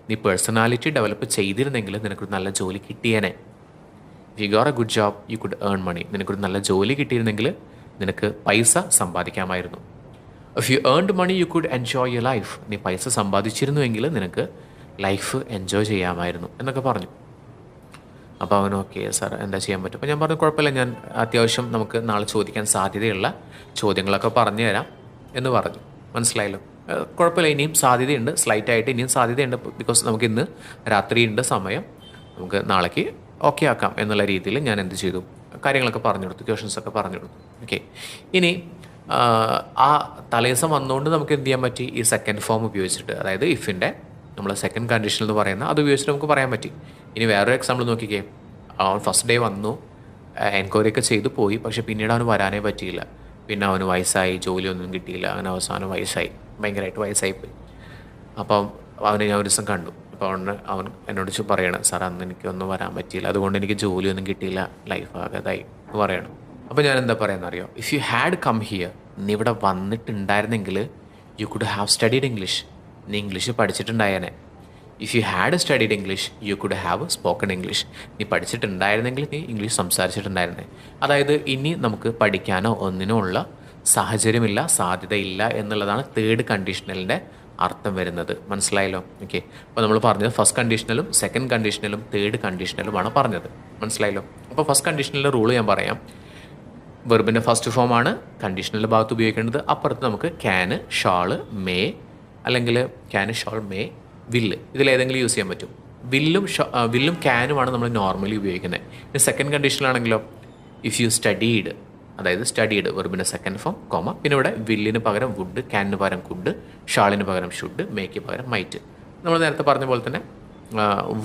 നീ പേഴ്സണാലിറ്റി ഡെവലപ്പ് ചെയ്തിരുന്നെങ്കിൽ നിനക്കൊരു നല്ല ജോലി കിട്ടിയേനെ. If you got a good job you could earn money. നിനക്കൊരു നല്ല ജോലി കിട്ടിയിരുന്നെങ്കിൽ നിനക്ക് പൈസ സമ്പാദിക്കാമായിരുന്നു. If you earned money you could enjoy your life. നീ പൈസ സമ്പാദിച്ചിരുന്നുവെങ്കിൽ നിനക്ക് ലൈഫ് എൻജോയ് ചെയ്യാമായിരുന്നു എന്നൊക്കെ പറഞ്ഞു. അപ്പോൾ അവൻ ഓക്കെ സാർ എന്താ ചെയ്യാൻ പറ്റും. അപ്പോൾ ഞാൻ പറഞ്ഞു കുഴപ്പമില്ല, ഞാൻ അത്യാവശ്യം നമുക്ക് നാളെ ചോദിക്കാൻ സാധ്യതയുള്ള ചോദ്യങ്ങളൊക്കെ പറഞ്ഞു തരാം എന്ന് പറഞ്ഞു. മനസ്സിലായല്ലോ? കുഴപ്പമില്ല, ഇനിയും സാധ്യതയുണ്ട്, സ്ലൈറ്റായിട്ട് ഇനിയും സാധ്യതയുണ്ട്. ബിക്കോസ് നമുക്ക് ഇന്ന് രാത്രിയുണ്ട് സമയം, നമുക്ക് നാളേക്ക് ഓക്കെ ആക്കാം എന്നുള്ള രീതിയിൽ ഞാൻ എന്ത് ചെയ്തു, കാര്യങ്ങളൊക്കെ പറഞ്ഞു കൊടുത്തു, ക്വസ്റ്റ്യൻസൊക്കെ പറഞ്ഞു കൊടുത്തു. ഓക്കെ, ഇനി ആ തലേദിവസം വന്നുകൊണ്ട് നമുക്ക് എന്ത് ചെയ്യാൻ പറ്റി, ഈ സെക്കൻഡ് ഫോം ഉപയോഗിച്ചിട്ട്, അതായത് ഇഫിൻ്റെ നമ്മൾ സെക്കൻഡ് കണ്ടീഷൻ എന്ന് പറയുന്ന അത് ഉപയോഗിച്ചിട്ട് നമുക്ക് പറയാൻ പറ്റി. ഇനി വേറൊരു എക്സാമ്പിൾ നോക്കിക്കേ. അവൻ ഫസ്റ്റ് ഡേ വന്നു, എൻക്വയറി ഒക്കെ ചെയ്തു പോയി, പക്ഷേ പിന്നീട് അവന് വരാനേ പറ്റിയില്ല. പിന്നെ അവന് വയസ്സായി, ജോലിയൊന്നും കിട്ടിയില്ല, അങ്ങനെ അവസാനം വയസ്സായി, ഭയങ്കരമായിട്ട് വയസ്സായിപ്പോയി. അപ്പം അവനെ ഞാൻ ഒരു ദിവസം കണ്ടു. അപ്പോൾ അവൻ എന്നോട് പറയണം, സാർ അന്ന് എനിക്കൊന്നും വരാൻ പറ്റിയില്ല, അതുകൊണ്ട് എനിക്ക് ജോലിയൊന്നും കിട്ടിയില്ല, ലൈഫ് ആകതായി എന്ന് പറയണം. അപ്പോൾ ഞാൻ എന്താ പറയുന്നറിയോ, if you had come here, നീ ഇവിടെ വന്നിട്ടുണ്ടായിരുന്നെങ്കിൽ you could have studied English, നീ ഇംഗ്ലീഷ് പഠിച്ചിട്ടുണ്ടായേനെ. If you had studied English you could have spoken English. നീ പഠിച്ചിട്ടുണ്ടായിരുന്നെങ്കിൽ നീ ഇംഗ്ലീഷ് സംസാരിച്ചിട്ടുണ്ടായിരുന്നേ. അതായത് ഇനി നമുക്ക് പഠിക്കാനോ ഒന്നിനോ ഉള്ള സാഹചര്യമില്ല, സാധ്യതയില്ല എന്നുള്ളതാണ് തേർഡ് കണ്ടീഷണലിൻ്റെ അർത്ഥം വരുന്നത്. മനസ്സിലായല്ലോ? ഓക്കെ, അപ്പോൾ നമ്മൾ പറഞ്ഞത് ഫസ്റ്റ് കണ്ടീഷണലും സെക്കൻഡ് കണ്ടീഷണലും തേർഡ് കണ്ടീഷണലുമാണ് പറഞ്ഞത്. മനസ്സിലായല്ലോ? അപ്പോൾ ഫസ്റ്റ് കണ്ടീഷണലിൻ്റെ റൂള് ഞാൻ പറയാം. വെർബിൻ്റെ ഫസ്റ്റ് ഫോമാണ് കണ്ടീഷണലിൻ്റെ ഭാഗത്ത് ഉപയോഗിക്കേണ്ടത്. അപ്പുറത്ത് നമുക്ക് ക്യാന്, ഷാള്, മേ, അല്ലെങ്കിൽ ക്യാന്, ഷാൾ, മേ, വില്ല്, ഇതിലേതെങ്കിലും യൂസ് ചെയ്യാൻ പറ്റും. വില്ലും ക്യാനുമാണ് നമ്മൾ നോർമലി ഉപയോഗിക്കുന്നത്. ഇനി സെക്കൻഡ് കണ്ടീഷനിലാണെങ്കിലോ, ഇഫ് യു സ്റ്റഡീഡ്, അതായത് സ്റ്റഡീഡ് വെർബിൻ്റെ സെക്കൻഡ് ഫോം, കോമ, പിന്നെ ഇവിടെ വില്ലിന് പകരം വുഡ്, ക്യാനിന് പകരം കുഡ്, ഷാളിന് പകരം ഷുഡ്, മേക്ക് പകരം മൈറ്റ്. നമ്മൾ നേരത്തെ പറഞ്ഞ പോലെ തന്നെ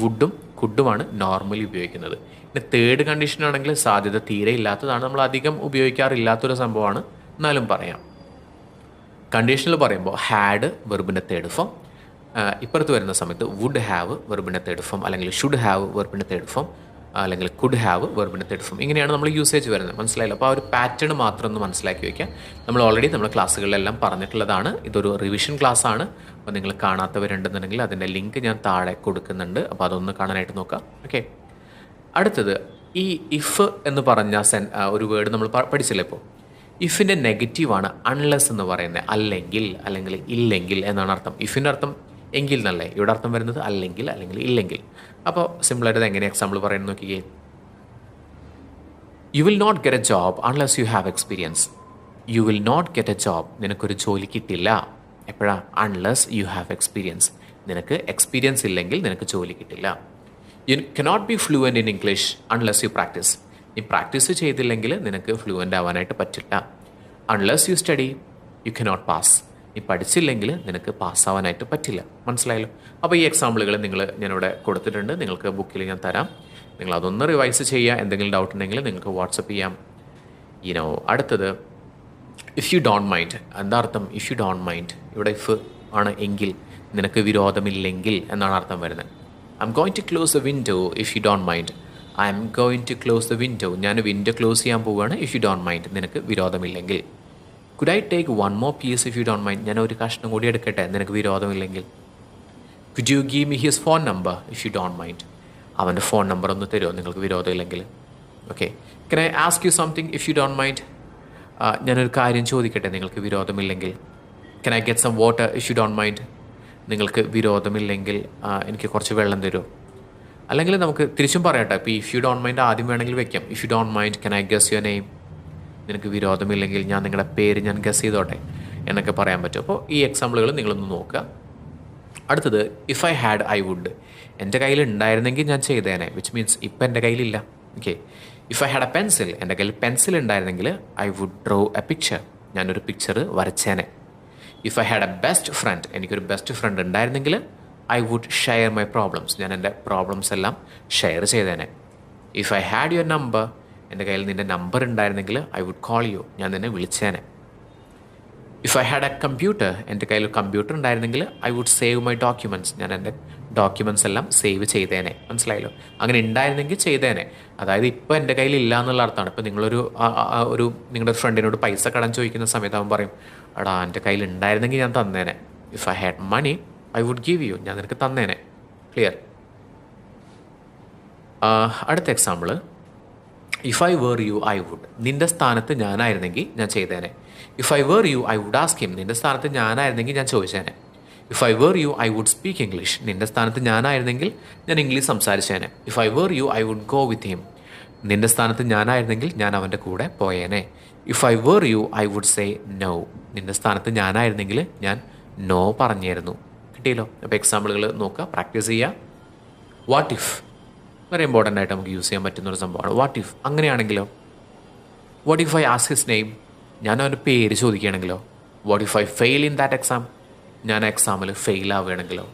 വുഡും കുഡുമാണ് നോർമലി ഉപയോഗിക്കുന്നത്. പിന്നെ തേർഡ് കണ്ടീഷനാണെങ്കിൽ സാധ്യത തീരെ ഇല്ലാത്തതാണ്, നമ്മൾ അധികം ഉപയോഗിക്കാറില്ലാത്തൊരു സംഭവമാണ്, എന്നാലും പറയാം. കണ്ടീഷനിൽ പറയുമ്പോൾ ഹാഡ് വെർബിൻ്റെ തേർഡ് ഫോം, ഇപ്പുറത്ത് വരുന്ന സമയത്ത് വുഡ് ഹാവ് വെർബിൻ്റെ തേർഡ് ഫോം, അല്ലെങ്കിൽ ഷുഡ് ഹാവ് വെർബിൻ്റെ തേർഡ് ഫോം, അല്ലെങ്കിൽ കുഡ് ഹാവ് വെർബിൻ്റെ തേർഡ് ഫോം. ഇങ്ങനെയാണ് നമ്മൾ യൂസേജ് വരുന്നത്. മനസ്സിലായല്ലോ? അപ്പോൾ ആ ഒരു പാറ്റേൺ മാത്രം ഒന്ന് മനസ്സിലാക്കി വയ്ക്കുക. നമ്മൾ ഓൾറെഡി നമ്മുടെ ക്ലാസ്സുകളിലെല്ലാം പറഞ്ഞിട്ടുള്ളതാണ്. ഇതൊരു റിവിഷൻ ക്ലാസ് ആണ്. അപ്പോൾ നിങ്ങൾ കാണാത്തവരുണ്ടെന്നുണ്ടെങ്കിൽ അതിൻ്റെ ലിങ്ക് ഞാൻ താഴെ കൊടുക്കുന്നുണ്ട്. അപ്പോൾ അതൊന്ന് കാണാനായിട്ട് നോക്കാം. ഓക്കെ, അടുത്തത് ഈ ഇഫ് എന്ന് പറഞ്ഞ ഒരു വേർഡ് നമ്മൾ പഠിച്ചില്ലേ. ഇപ്പോൾ ഇഫിൻ്റെ നെഗറ്റീവാണ് അൺലെസ് എന്ന് പറയുന്നത്. അല്ലെങ്കിൽ ഇല്ലെങ്കിൽ എന്നാണ് അർത്ഥം. ഇഫിൻ്റെ അർത്ഥം എങ്കിൽ എന്നല്ലേ, ഇവിടെ അർത്ഥം വരുന്നത് അല്ലെങ്കിൽ ഇല്ലെങ്കിൽ. അപ്പോൾ സിമ്പിളായിട്ട് എങ്ങനെ എക്സാമ്പിൾ പറയുന്നത് നോക്കിക്കേ. You will not get a job unless you have experience. You will not get a job, നിനക്കൊരു ജോലി കിട്ടില്ല. എപ്പോഴാണ്? അൺലെസ് യു ഹാവ് എക്സ്പീരിയൻസ്, നിനക്ക് എക്സ്പീരിയൻസ് ഇല്ലെങ്കിൽ നിനക്ക് ജോലി കിട്ടില്ല. You cannot be fluent in English unless you practice. നീ പ്രാക്ടീസ് ചെയ്തില്ലെങ്കിൽ നിനക്ക് ഫ്ലുവൻ്റ് ആവാനായിട്ട് പറ്റില്ല. Unless you study you cannot pass. നീ പഠിച്ചില്ലെങ്കിൽ നിനക്ക് പാസ്സാവാനായിട്ട് പറ്റില്ല. മനസ്സിലായല്ലോ? അപ്പോൾ ഈ എക്സാമ്പിളുകൾ ഞാനിവിടെ കൊടുത്തിട്ടുണ്ട്. നിങ്ങൾക്ക് ബുക്കിൽ ഞാൻ തരാം. നിങ്ങൾ അതൊന്ന് റിവൈസ് ചെയ്യുക. എന്തെങ്കിലും ഡൗട്ട് ഉണ്ടെങ്കിൽ നിങ്ങൾക്ക് വാട്സപ്പ് ചെയ്യാം. അടുത്തത് ഇഫ് യു ഡോണ്ട് മൈൻഡ്. എന്താ അർത്ഥം? ഇഫ് യു ഡോണ്ട് മൈൻഡ്, ഇവിടെ ഇഫ് ആണ് എങ്കിൽ, നിനക്ക് വിരോധമില്ലെങ്കിൽ എന്നാണ് അർത്ഥം വരുന്നത്. I'm going to close the window if you don't mind. I'm going to close the window, ഞാൻ വിൻഡോ ക്ലോസ് ചെയ്യാൻ പോവുകയാണ്. ഇഫ് യു ഡോണ്ട് മൈൻഡ്, നിനക്ക് വിരോധമില്ലെങ്കിൽ. Could I take one more piece if you don't mind, ഞാൻ ഒരു കഷ്ണം കൂടി എടുക്കട്ടെ നിനക്ക് വിരോധമില്ലെങ്കിൽ. Could you give me his phone number if you don't mind, അവൻ്റെ ഫോൺ നമ്പർ ഒന്ന് തരുമോ നിങ്ങൾക്ക് വിരോധമില്ലെങ്കിൽ. Okay, can I ask you something if you don't mind, ഞാനൊരു കാര്യം ചോദിക്കട്ടെ നിങ്ങൾക്ക് വിരോധമില്ലെങ്കിൽ. Can I get some water if you don't mind, നിങ്ങൾക്ക് വിരോധമില്ലെങ്കിൽ എനിക്ക് കുറച്ച് വെള്ളം തരുമോ. അല്ലെങ്കിൽ നമുക്ക് തിരിച്ചും പറയട്ടെ. ഇപ്പോൾ ഇഫ് യു ഡോണ്ട് മൈൻഡ് ആദ്യം വേണമെങ്കിൽ വെക്കാം. If you don't mind can I guess your name, നിനക്ക് വിരോധമില്ലെങ്കിൽ ഞാൻ നിങ്ങളുടെ പേര് ഞാൻ ഗസ് ചെയ്തോട്ടെ എന്നൊക്കെ പറയാൻ പറ്റും. അപ്പോൾ ഈ എക്സാമ്പിളുകൾ നിങ്ങളൊന്ന് നോക്കുക. അടുത്തത് if I had I would, എൻ്റെ കയ്യിൽ ഉണ്ടായിരുന്നെങ്കിൽ ഞാൻ ചെയ്തേനെ, വിച്ച് മീൻസ് ഇപ്പം എൻ്റെ കയ്യിലില്ല. Okay, if I had a pencil, എൻ്റെ കയ്യിൽ പെൻസിൽ ഉണ്ടായിരുന്നെങ്കിൽ I would draw a picture, ഞാനൊരു പിക്ചർ വരച്ചേനെ. If I had a best friend, എനിക്കൊരു ബെസ്റ്റ് ഫ്രണ്ട് ഉണ്ടായിരുന്നെങ്കിൽ I would share my problems, ഞാൻ എൻ്റെ പ്രോബ്ലംസ് എല്ലാം ഷെയർ ചെയ്തേനെ. If I had your number, എൻ്റെ കയ്യിൽ നിൻ്റെ നമ്പർ ഉണ്ടായിരുന്നെങ്കിൽ ഐ വുഡ് കോൾ യു, ഞാൻ നിന്നെ വിളിച്ചേനെ. If I had a computer, എൻ്റെ കയ്യിൽ കമ്പ്യൂട്ടർ ഉണ്ടായിരുന്നെങ്കിൽ I would save my documents, ഞാൻ എൻ്റെ ഡോക്യുമെൻറ്റ്സ് എല്ലാം സേവ് ചെയ്തേനെ. മനസ്സിലായല്ലോ? അങ്ങനെ ഉണ്ടായിരുന്നെങ്കിൽ ചെയ്തേനെ. അതായത് ഇപ്പോൾ എൻ്റെ കയ്യിൽ ഇല്ല എന്നുള്ള അർത്ഥമാണ്. ഇപ്പോൾ നിങ്ങളൊരു നിങ്ങളുടെ ഫ്രണ്ടിനോട് പൈസ കടം ചോദിക്കുന്ന സമയത്ത് അവൻ പറയും, എടാ എൻ്റെ കയ്യിൽ ഉണ്ടായിരുന്നെങ്കിൽ ഞാൻ തന്നേനെ. If I had money I would give you, ഞാൻ നിനക്ക് തന്നേനെ. ക്ലിയർ? അടുത്ത example, if I were you I would, നിൻ്റെ സ്ഥാനത്ത് ഞാനായിരുന്നെങ്കിൽ ഞാൻ ചെയ്തേനെ. If I were you I would ask him, നിൻ്റെ സ്ഥാനത്ത് ഞാനായിരുന്നെങ്കിൽ ഞാൻ ചോദിച്ചേനെ. If I were you I would speak English, നിൻ്റെ സ്ഥാനത്ത് ഞാനായിരുന്നെങ്കിൽ ഞാൻ ഇംഗ്ലീഷ് സംസാരിച്ചേനെ. If I were you I would go with him, നിൻ്റെ സ്ഥാനത്ത് ഞാനായിരുന്നെങ്കിൽ ഞാൻ അവൻ്റെ കൂടെ പോയേനെ. If I were you I would say no, നിൻ്റെ സ്ഥാനത്ത് ഞാനായിരുന്നെങ്കിൽ ഞാൻ നോ പറഞ്ഞായിരുന്നു. കിട്ടിയല്ലോ? അപ്പോൾ എക്സാമ്പിളുകൾ നോക്കുക, പ്രാക്ടീസ് ചെയ്യുക. വാട്ട് ഇഫ് വളരെ ഇമ്പോർട്ടൻ്റ് ആയിട്ട് നമുക്ക് യൂസ് ചെയ്യാൻ പറ്റുന്നൊരു സംഭവമാണ്. വാട്ട് ഇഫ് അങ്ങനെയാണെങ്കിലോ? What if I ask his name, ഞാൻ അവൻ്റെ പേര് ചോദിക്കുകയാണെങ്കിലോ? What if I fail in that exam, ഞാൻ ആ എക്സാമിൽ ഫെയിൽ ആവുകയാണെങ്കിലോ?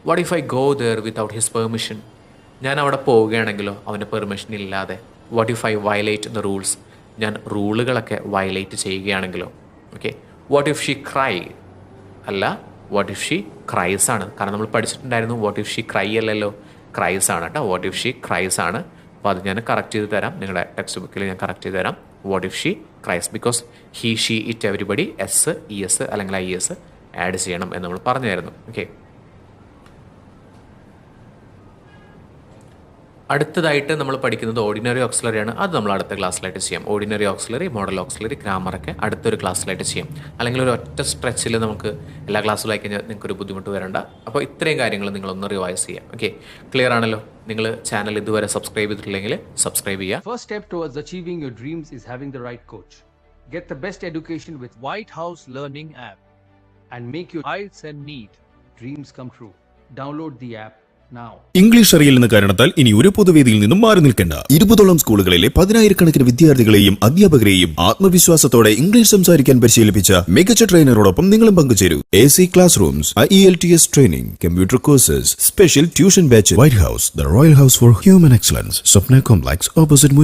What if I go there without his permission, ഞാൻ അവിടെ പോവുകയാണെങ്കിലോ അവൻ്റെ പെർമിഷൻ ഇല്ലാതെ? What if I violate the rules, ഞാൻ റൂളുകളൊക്കെ വയലേറ്റ് ചെയ്യുകയാണെങ്കിലോ? Okay, what if she cry അല്ല, വാട്ട് ഇഫ് ഷീ ക്രൈസ് ആണ്. കാരണം നമ്മൾ പഠിച്ചിട്ടുണ്ടായിരുന്നു വാട്ട് ഇഫ് ഷീ ക്രൈ അല്ലല്ലോ, ക്രൈസ് ആണ് കേട്ടോ. വാട്ട് ഇഫ് ഷീ ക്രൈസ് ആണ്. അപ്പോൾ അത് ഞാൻ കറക്റ്റ് ചെയ്ത് തരാം, നിങ്ങളുടെ ടെക്സ്റ്റ് ബുക്കിൽ ഞാൻ കറക്റ്റ് ചെയ്ത് തരാം. What if she cries, because he she it everybody S E S അല്ലെങ്കിൽ ഐ എസ് ആഡ് ചെയ്യണം എന്ന് നമ്മൾ പറഞ്ഞായിരുന്നു. ഓക്കെ, അടുത്തതായിട്ട് നമ്മൾ പഠിക്കുന്നത് ഓർഡിനറി ഓക്സിലറി ആണ്. അത് നമ്മൾ അടുത്ത ക്ലാസ്സിലായിട്ട് ചെയ്യാം. ഓർഡിനറി ഓക്സിലറി, മോഡൽ ഓക്സിലറി, ഗ്രാമറൊക്കെ അടുത്തൊരു ക്ലാസ്സിലായിട്ട് ചെയ്യാം. അല്ലെങ്കിൽ ഒരു ഒറ്റ സ്ട്രെച്ചിൽ നമുക്ക് എല്ലാ ക്ലാസ്സിലായി കഴിഞ്ഞാൽ നിങ്ങൾക്കൊരു ബുദ്ധിമുട്ട് വരണ്ട. അപ്പോൾ ഇത്രയും കാര്യങ്ങൾ നിങ്ങളൊന്ന് റിവൈസ് ചെയ്യാം. ഓക്കെ, ക്ലിയർ ആണല്ലോ? നിങ്ങൾ ചാനൽ ഇതുവരെ സബ്സ്ക്രൈബ് ചെയ്തിട്ടില്ലെങ്കിൽ സബ്സ്ക്രൈബ് ചെയ്യുക. First step towards achieving your dreams is having the right coach. Get the best education with White House Learning app and make your IELTS and NEET dreams come true. Download the app now. English അറിയില്ലെന്ന കാരണത്താൽ ഇനി ഒരു പൊതുവേദിയിൽ നിന്നും മാറി നിൽക്കേണ്ട. 20ഓളം സ്കൂളുകളിലെ 10,000-കണക്കിന് വിദ്യാർത്ഥികളെയും അധ്യാപകരെയും ആത്മവിശ്വാസത്തോടെ ഇംഗ്ലീഷ് സംസാരിക്കാൻ പരിശീലിപ്പിച്ച മികച്ച ട്രെയിനറോടൊപ്പം നിങ്ങളും പങ്കുചേരൂ. AC class rooms, IELTS training, computer courses, special tuition batch. White house, the royal house for human excellence, Swapna complex, opposite